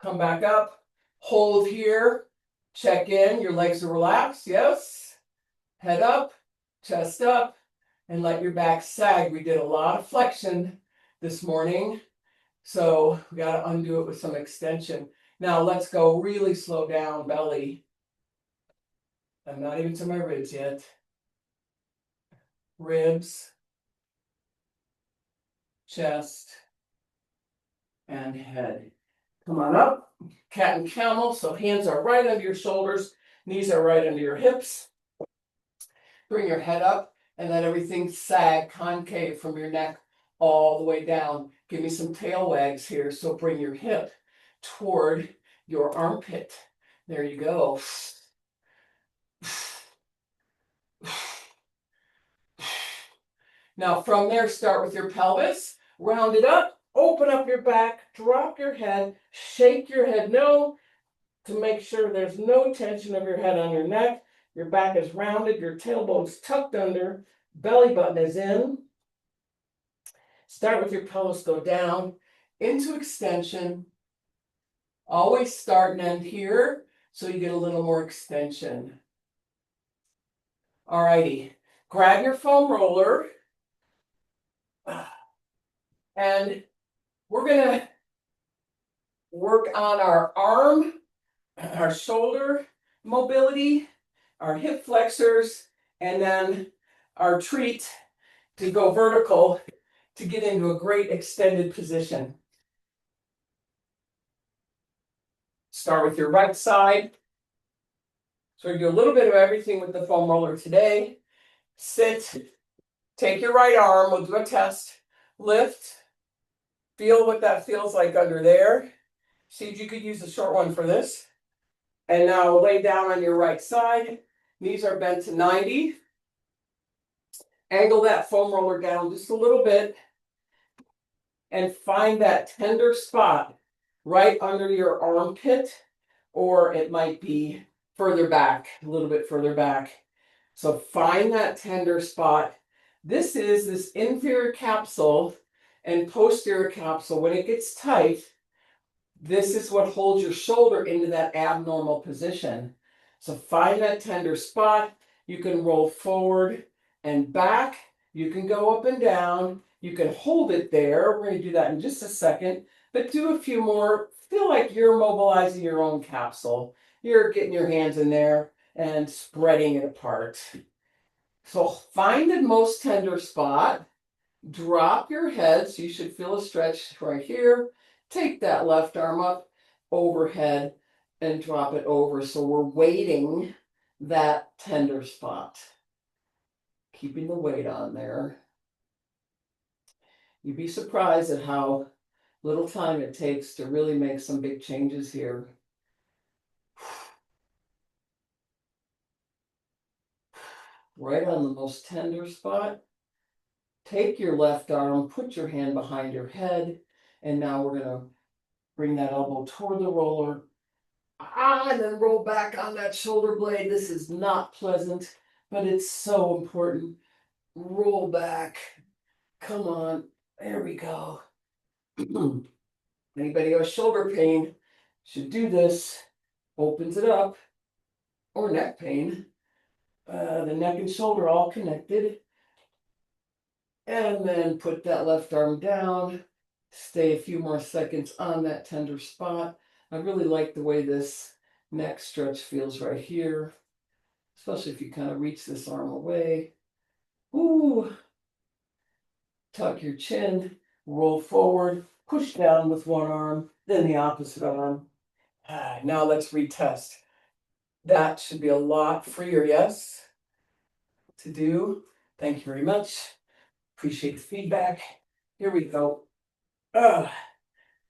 Come back up. Hold here. Check in. Your legs are relaxed. Yes. Head up, chest up, and let your back sag. We did a lot of flexion this morning, so we got to undo it with some extension. Now let's go really slow down belly. I'm not even to my ribs yet. Ribs, chest, and head. Come on up. Cat and camel. So hands are right under your shoulders. Knees are right under your hips. Bring your head up. and let everything sag concave from your neck all the way down. Give me some tail wags here. So bring your hip toward your armpit. There you go. Now from there, start with your pelvis, round it up, open up your back, drop your head, shake your head no to make sure there's no tension of your head on your neck. Your back is rounded, your tailbone's tucked under, belly button is in. Start with your pelvis, go down into extension. Always start and end here so you get a little more extension. All righty, grab your foam roller and we're gonna work on our arm, our shoulder mobility, our hip flexors, and then our treat to go vertical to get into a great extended position. Start with your right side. So we do a little bit of everything with the foam roller today. Sit, take your right arm, we'll do a test, lift, feel what that feels like under there. See if you could use a short one for this. And now lay down on your right side. Knees are bent to 90. Angle that foam roller down just a little bit. And find that tender spot right under your armpit, or it might be further back, a little bit further back. So find that tender spot. This is this inferior capsule and posterior capsule. When it gets tight, this is what holds your shoulder into that abnormal position. So find that tender spot. You can roll forward and back. You can go up and down. You can hold it there. We're going to do that in just a second, but do a few more. Feel like you're mobilizing your own capsule. You're getting your hands in there and spreading it apart. So find the most tender spot. Drop your head. So you should feel a stretch right here. Take that left arm up overhead and drop it over. So we're weighting that tender spot. Keeping the weight on there. You'd be surprised at how little time it takes to really make some big changes here. Right on the most tender spot. Take your left arm, put your hand behind your head, and now we're going to bring that elbow toward the roller. And then roll back on that shoulder blade. This is not pleasant, but it's so important. Roll back. Come on. There we go. Anybody who has shoulder pain should do this. Opens it up. Or neck pain. The neck and shoulder all connected. And then put that left arm down. Stay a few more seconds on that tender spot. I really like the way this neck stretch feels right here, especially if you kind of reach this arm away. Ooh. Tuck your chin, roll forward, push down with one arm, then the opposite arm. Now let's retest. That should be a lot freer, yes, to do. Thank you very much. Appreciate the feedback. Here we go.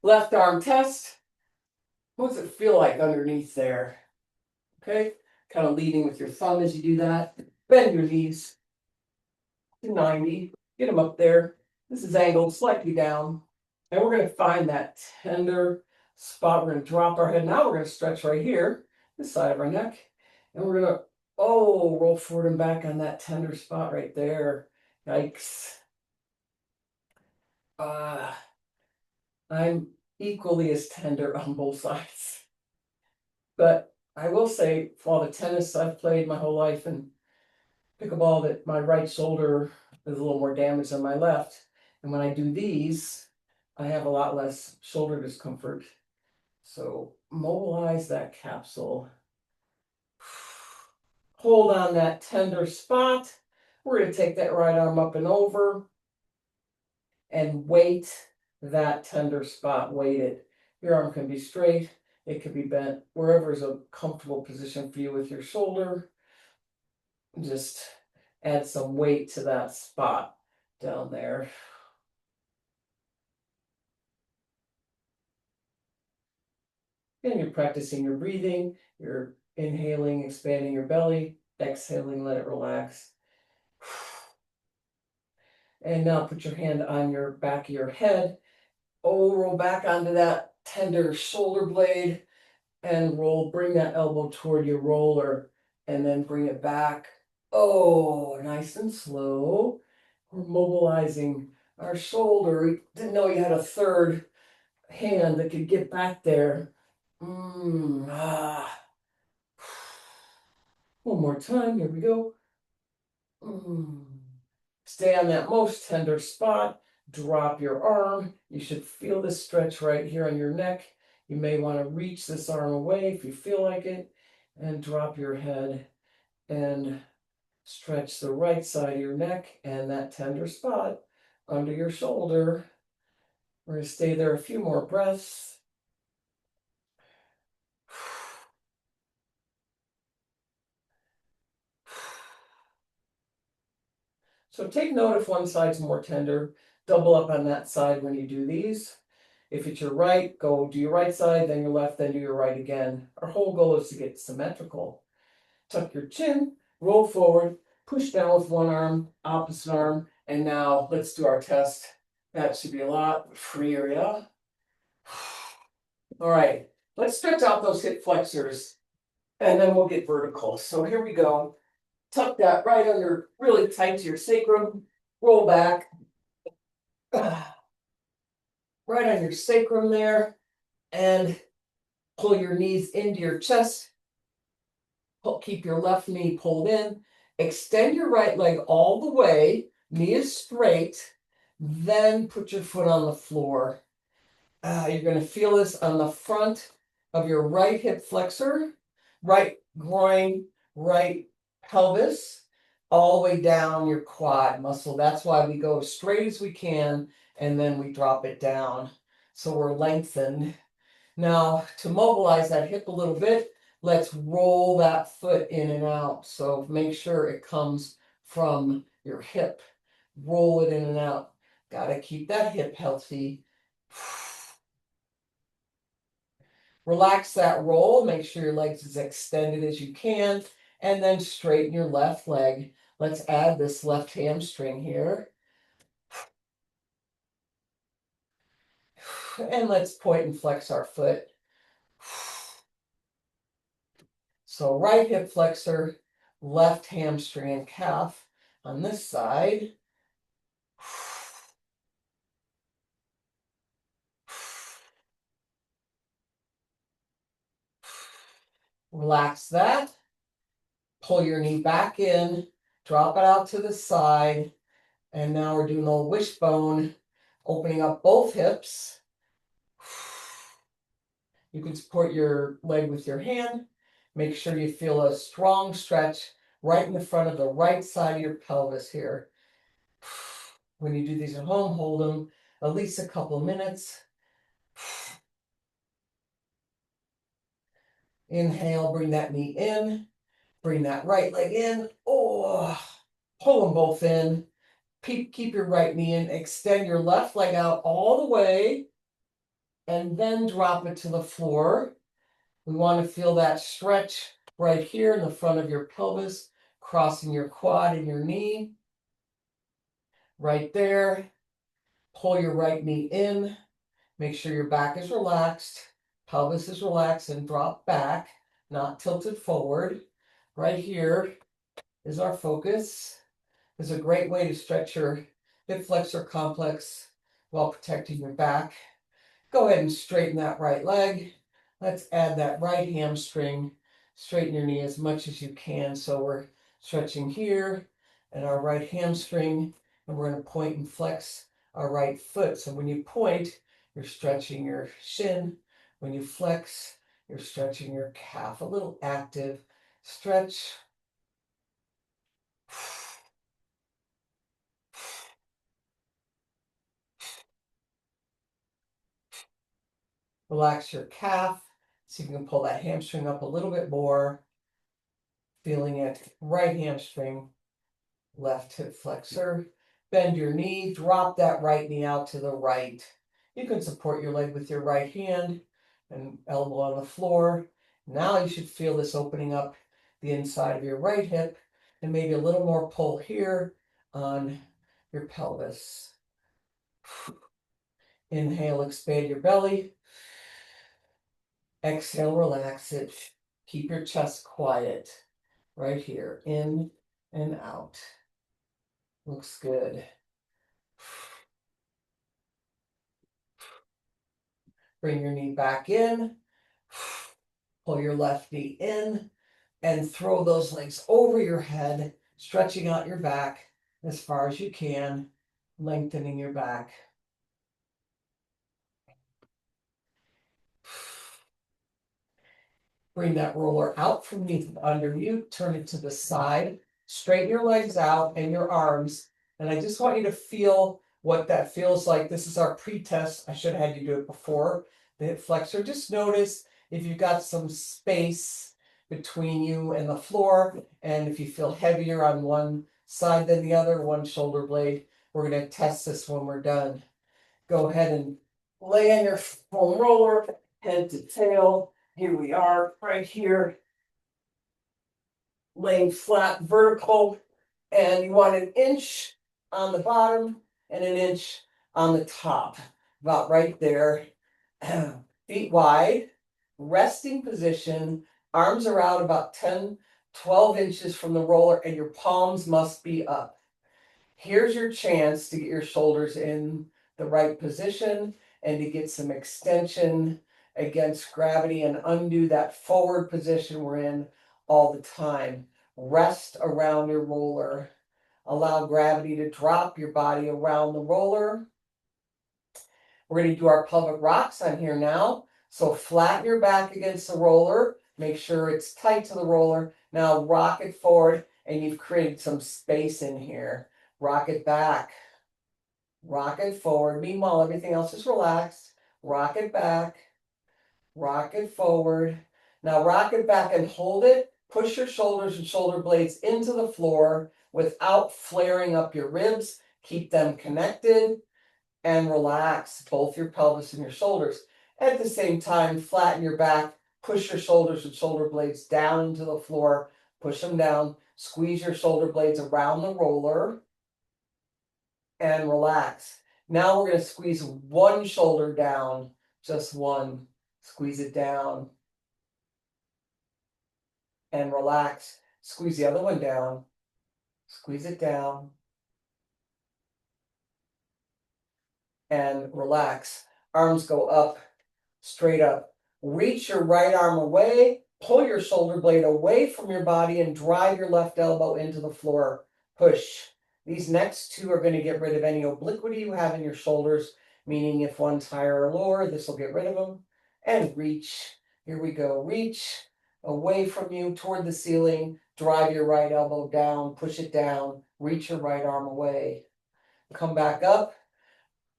Left arm test. What does it feel like underneath there? Okay, kind of leading with your thumb as you do that. Bend your knees to 90. Get them up there. This is angled slightly down. And we're going to find that tender spot. We're going to drop our head. Now we're going to stretch right here, this side of our neck. And we're going to, roll forward and back on that tender spot right there. Yikes. I'm equally as tender on both sides. But I will say, for all the tennis I've played my whole life and pickleball, that my right shoulder is a little more damaged than my left. And when I do these, I have a lot less shoulder discomfort. So mobilize that capsule. Hold on that tender spot. We're going to take that right arm up and over and weight that tender spot. Weight it. Your arm can be straight. It can be bent. Wherever is a comfortable position for you with your shoulder. Just add some weight to that spot down there. And you're practicing your breathing, you're inhaling, expanding your belly, exhaling, let it relax. And now put your hand on your back of your head. Oh, roll back onto that tender shoulder blade and roll, bring that elbow toward your roller and then bring it back. Oh, nice and slow. We're mobilizing our shoulder. We didn't know you had a third hand that could get back there. Ah. One more time, here we go. Stay on that most tender spot. Drop your arm. You should feel this stretch right here on your neck. You may want to reach this arm away if you feel like it, and drop your head and stretch the right side of your neck and that tender spot under your shoulder. We're going to stay there a few more breaths. So take note if one side's more tender. Double up on that side when you do these. If it's your right, go do your right side, then your left, then do your right again. Our whole goal is to get symmetrical. Tuck your chin, roll forward, push down with one arm, opposite arm, and now let's do our test. That should be a lot freer, yeah? All right, let's stretch out those hip flexors and then we'll get vertical. So here we go. Tuck that right under, really tight to your sacrum, roll back. Right on your sacrum there, and pull your knees into your chest. Keep your left knee pulled in. Extend your right leg all the way, knee is straight. Then put your foot on the floor. You're going to feel this on the front of your right hip flexor, right groin, right pelvis, all the way down your quad muscle. That's why we go as straight as we can, and then we drop it down. So we're lengthened. Now, to mobilize that hip a little bit, let's roll that foot in and out. So make sure it comes from your hip. Roll it in and out. Got to keep that hip healthy. Relax that roll. Make sure your legs as extended as you can. And then straighten your left leg. Let's add this left hamstring here. And let's point and flex our foot. So right hip flexor, left hamstring and calf on this side. Relax that. Pull your knee back in, drop it out to the side. And now we're doing a little wishbone, opening up both hips. You can support your leg with your hand. Make sure you feel a strong stretch right in the front of the right side of your pelvis here. When you do these at home, hold them at least a couple minutes. Inhale, bring that knee in. Bring that right leg in. Oh, pull them both in. Keep your right knee in. Extend your left leg out all the way. And then drop it to the floor. We want to feel that stretch right here in the front of your pelvis, crossing your quad and your knee. Right there. Pull your right knee in. Make sure your back is relaxed, pelvis is relaxed, and drop back, not tilted forward. Right here is our focus. It's a great way to stretch your hip flexor complex while protecting your back. Go ahead and straighten that right leg. Let's add that right hamstring. Straighten your knee as much as you can. So we're stretching here and our right hamstring, and we're going to point and flex our right foot. So when you point, you're stretching your shin. When you flex, you're stretching your calf. A little active stretch. Relax your calf. See if you can pull that hamstring up a little bit more. Feeling it. Right hamstring, left hip flexor. Bend your knee, drop that right knee out to the right. You can support your leg with your right hand and elbow on the floor. Now you should feel this opening up the inside of your right hip and maybe a little more pull here on your pelvis. Inhale, expand your belly. Exhale, relax it. Keep your chest quiet. Right here, in and out. Looks good. Bring your knee back in. Pull your left knee in and throw those legs over your head, stretching out your back as far as you can, lengthening your back. Bring that roller out from under you, turn it to the side, straighten your legs out and your arms. And I just want you to feel what that feels like. This is our pre-test. I should have had you do it before the hip flexor. Just notice if you've got some space between you and the floor, and if you feel heavier on one side than the other, one shoulder blade. We're going to test this when we're done. Go ahead and lay on your foam roller, head to tail. Here we are, right here, laying flat, vertical, and you want an inch on the bottom and an inch on the top, about right there. Feet wide, resting position, arms are out about 10, 12 inches from the roller, and your palms must be up. Here's your chance to get your shoulders in the right position and to get some extension against gravity and undo that forward position we're in all the time. Rest around your roller. Allow gravity to drop your body around the roller. We're going to do our pelvic rocks on here now. So flatten your back against the roller. Make sure it's tight to the roller. Now rock it forward, and you've created some space in here. Rock it back. Rock it forward. Meanwhile, everything else is relaxed. Rock it back. Rock it forward. Now rock it back and hold it. Push your shoulders and shoulder blades into the floor without flaring up your ribs. Keep them connected and relax both your pelvis and your shoulders. At the same time, flatten your back. Push your shoulders and shoulder blades down into the floor. Push them down. Squeeze your shoulder blades around the roller and relax. Now we're going to squeeze one shoulder down, just one. Squeeze it down and relax. Squeeze the other one down. Squeeze it down and relax. Arms go up, straight up. Reach your right arm away. Pull your shoulder blade away from your body and drive your left elbow into the floor. Push. These next two are going to get rid of any obliquity you have in your shoulders, meaning if one's higher or lower, this will get rid of them. And reach. Here we go. Reach away from you toward the ceiling. Drive your right elbow down. Push it down. Reach your right arm away. Come back up.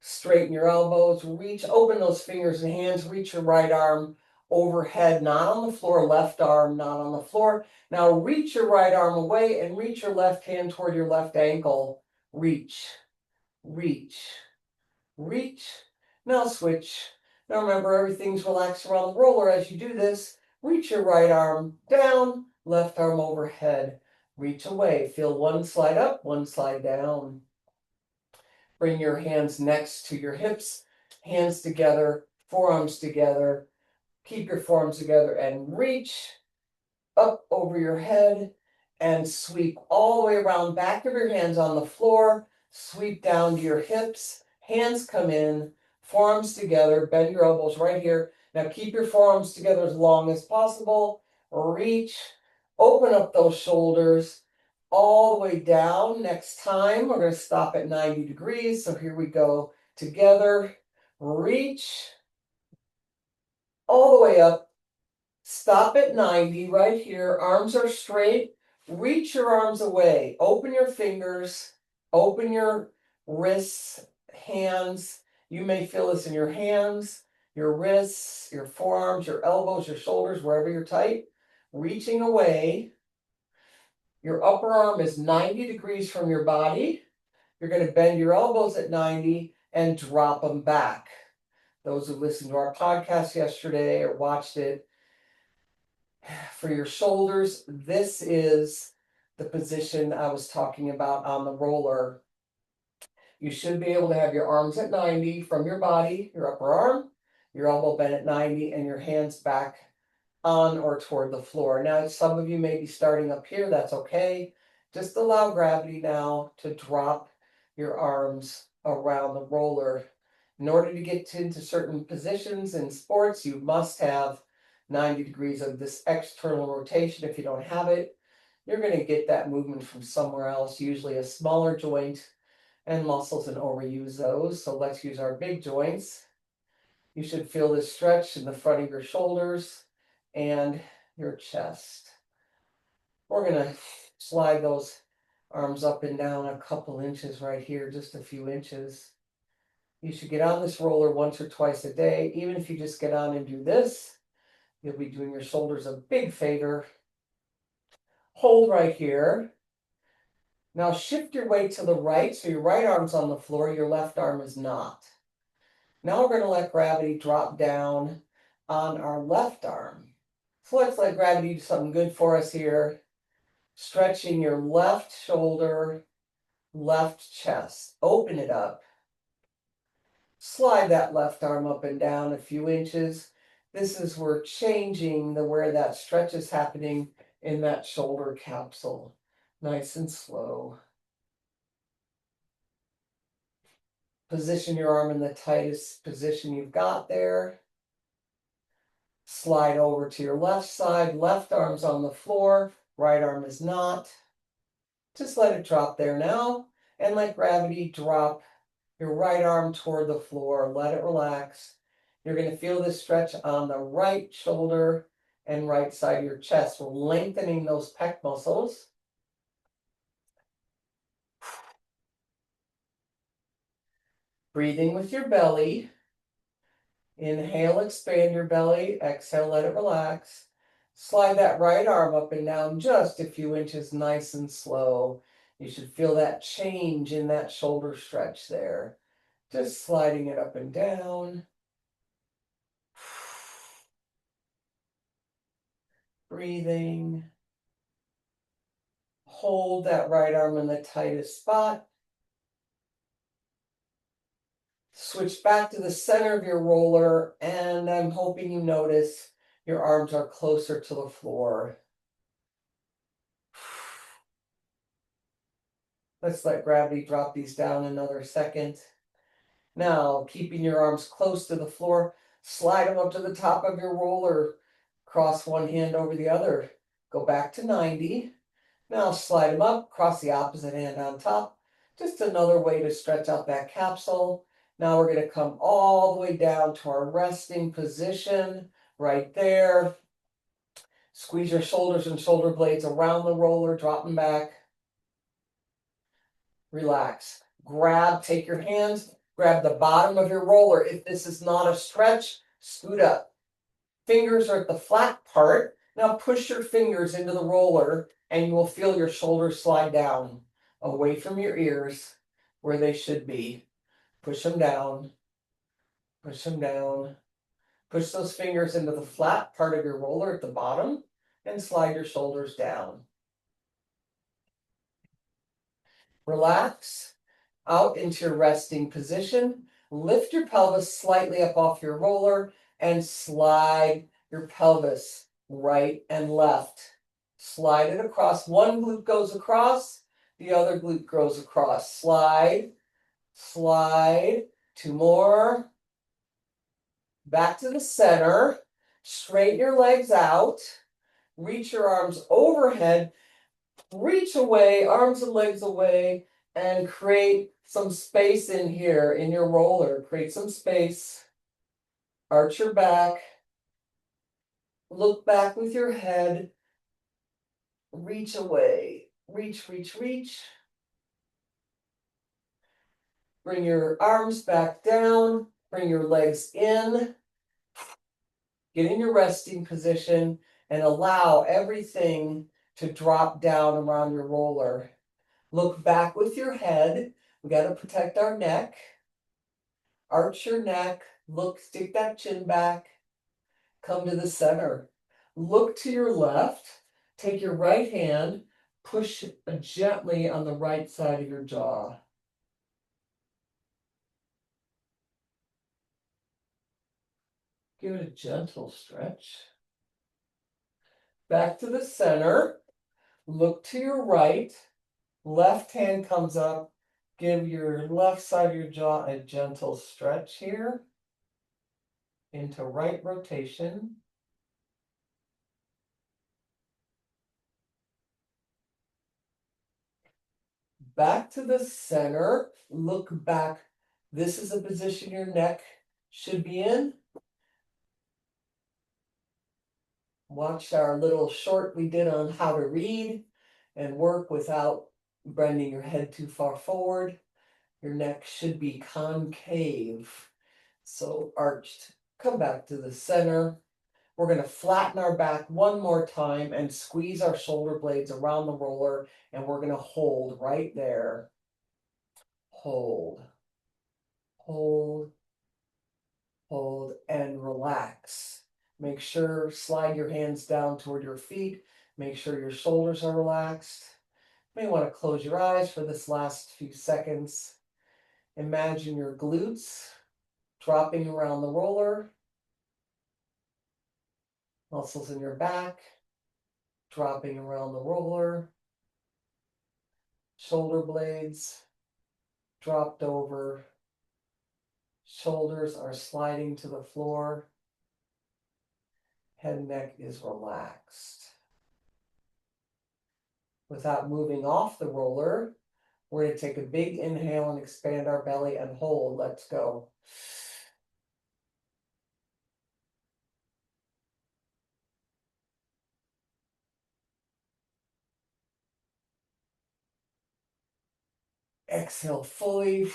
Straighten your elbows. Reach. Open those fingers and hands. Reach your right arm overhead, not on the floor. Left arm, not on the floor. Now reach your right arm away and reach your left hand toward your left ankle. Reach. Reach. Reach. Now switch. Now remember, everything's relaxed around the roller as you do this. Reach your right arm down, left arm overhead. Reach away. Feel one slide up, one slide down. Bring your hands next to your hips, hands together, forearms together. Keep your forearms together and reach up over your head and sweep all the way around. Back of your hands on the floor. Sweep down to your hips. Hands come in, forearms together. Bend your elbows right here. Now keep your forearms together as long as possible. Reach, open up those shoulders all the way down. Next time, we're going to stop at 90 degrees. So here we go together. Reach all the way up. Stop at 90 right here. Arms are straight. Reach your arms away. Open your fingers. Open your wrists, hands. You may feel this in your hands, your wrists, your forearms, your elbows, your shoulders, wherever you're tight. Reaching away. Your upper arm is 90 degrees from your body. You're going to bend your elbows at 90 and drop them back. Those who listened to our podcast yesterday or watched it, for your shoulders, this is the position I was talking about on the roller. You should be able to have your arms at 90 from your body, your upper arm, your elbow bent at 90, and your hands back on or toward the floor. Now, some of you may be starting up here. That's okay. Just allow gravity now to drop your arms around the roller. In order to get into certain positions in sports, you must have 90 degrees of this external rotation. If you don't have it, you're going to get that movement from somewhere else, usually a smaller joint and muscles, and overuse those. So let's use our big joints. You should feel this stretch in the front of your shoulders and your chest. We're going to slide those arms up and down a couple inches right here, just a few inches. You should get on this roller once or twice a day. Even if you just get on and do this, you'll be doing your shoulders a big favor. Hold right here. Now shift your weight to the right, so your right arm's on the floor, your left arm is not. Now we're going to let gravity drop down on our left arm. So let's let gravity do something good for us here. Stretching your left shoulder, left chest. Open it up. Slide that left arm up and down a few inches. This is where changing where that stretch is happening in that shoulder capsule. Nice and slow. Position your arm in the tightest position you've got there. Slide over to your left side. Left arm's on the floor. Right arm is not. Just let it drop there now. And let gravity drop your right arm toward the floor. Let it relax. You're going to feel this stretch on the right shoulder and right side of your chest. We're lengthening those pec muscles. Breathing with your belly. Inhale, expand your belly. Exhale, let it relax. Slide that right arm up and down just a few inches, nice and slow. You should feel that change in that shoulder stretch there. Just sliding it up and down. Breathing. Hold that right arm in the tightest spot. Switch back to the center of your roller, and I'm hoping you notice your arms are closer to the floor. Let's let gravity drop these down another second. Now, keeping your arms close to the floor, slide them up to the top of your roller. Cross one hand over the other. Go back to 90. Now slide them up, cross the opposite hand on top. Just another way to stretch out that capsule. Now we're going to come all the way down to our resting position right there. Squeeze your shoulders and shoulder blades around the roller, drop them back. Relax. Take your hands, grab the bottom of your roller. If this is not a stretch, scoot up. Fingers are at the flat part. Now push your fingers into the roller and you will feel your shoulders slide down away from your ears where they should be. Push them down. Push them down. Push those fingers into the flat part of your roller at the bottom and slide your shoulders down. Relax out into your resting position. Lift your pelvis slightly up off your roller and slide your pelvis right and left. Slide it across. One glute goes across, the other glute goes across. Slide, slide. Two more. Back to the center. Straighten your legs out. Reach your arms overhead. Reach away, arms and legs away, and create some space in here in your roller. Create some space. Arch your back. Look back with your head. Reach away. Reach, reach, reach. Bring your arms back down. Bring your legs in. Get in your resting position and allow everything to drop down around your roller. Look back with your head. We got to protect our neck. Arch your neck. Look, stick that chin back. Come to the center. Look to your left. Take your right hand. Push gently on the right side of your jaw. Give it a gentle stretch. Back to the center. Look to your right. Left hand comes up. Give your left side of your jaw a gentle stretch here. Into right rotation. Back to the center. Look back. This is a position your neck should be in. Watch our little short we did on how to read and work without bending your head too far forward. Your neck should be concave, so arched. Come back to the center. We're going to flatten our back one more time and squeeze our shoulder blades around the roller, and we're going to hold right there. Hold, hold, hold, and relax. Make sure, slide your hands down toward your feet. Make sure your shoulders are relaxed. You may want to close your eyes for this last few seconds. Imagine your glutes dropping around the roller. Muscles in your back dropping around the roller. Shoulder blades dropped over. Shoulders are sliding to the floor. Head and neck is relaxed. Without moving off the roller, we're going to take a big inhale and expand our belly and hold. Let's go. Exhale fully.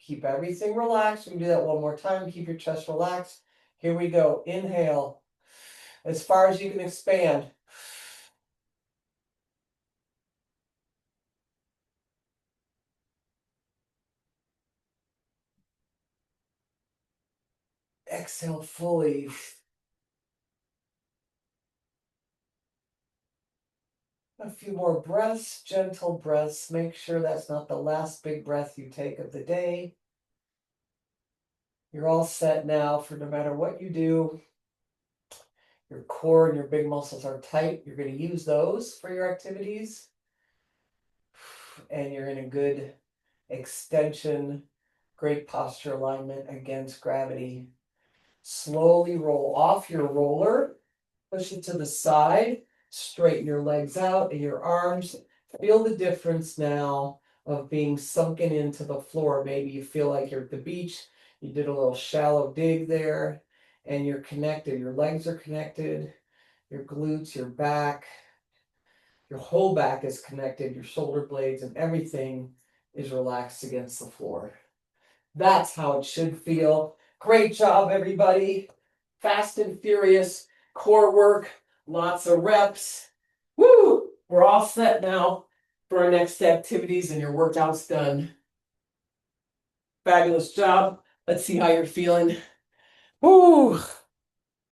Keep everything relaxed. We can do that one more time. Keep your chest relaxed. Here we go. Inhale. As far as you can expand. Exhale fully. A few more breaths, gentle breaths. Make sure that's not the last big breath you take of the day. You're all set now for no matter what you do. Your core and your big muscles are tight. You're going to use those for your activities. And you're in a good extension, great posture alignment against gravity. Slowly roll off your roller. Push it to the side. Straighten your legs out and your arms. Feel the difference now of being sunken into the floor. Maybe you feel like you're at the beach. You did a little shallow dig there and you're connected. Your legs are connected. Your glutes, your back, your whole back is connected. Your shoulder blades and everything is relaxed against the floor. That's how it should feel. Great job, everybody. Fast and furious core work. Lots of reps. Woo! We're all set now for our next activities and your workout's done. Fabulous job. Let's see how you're feeling. Woo!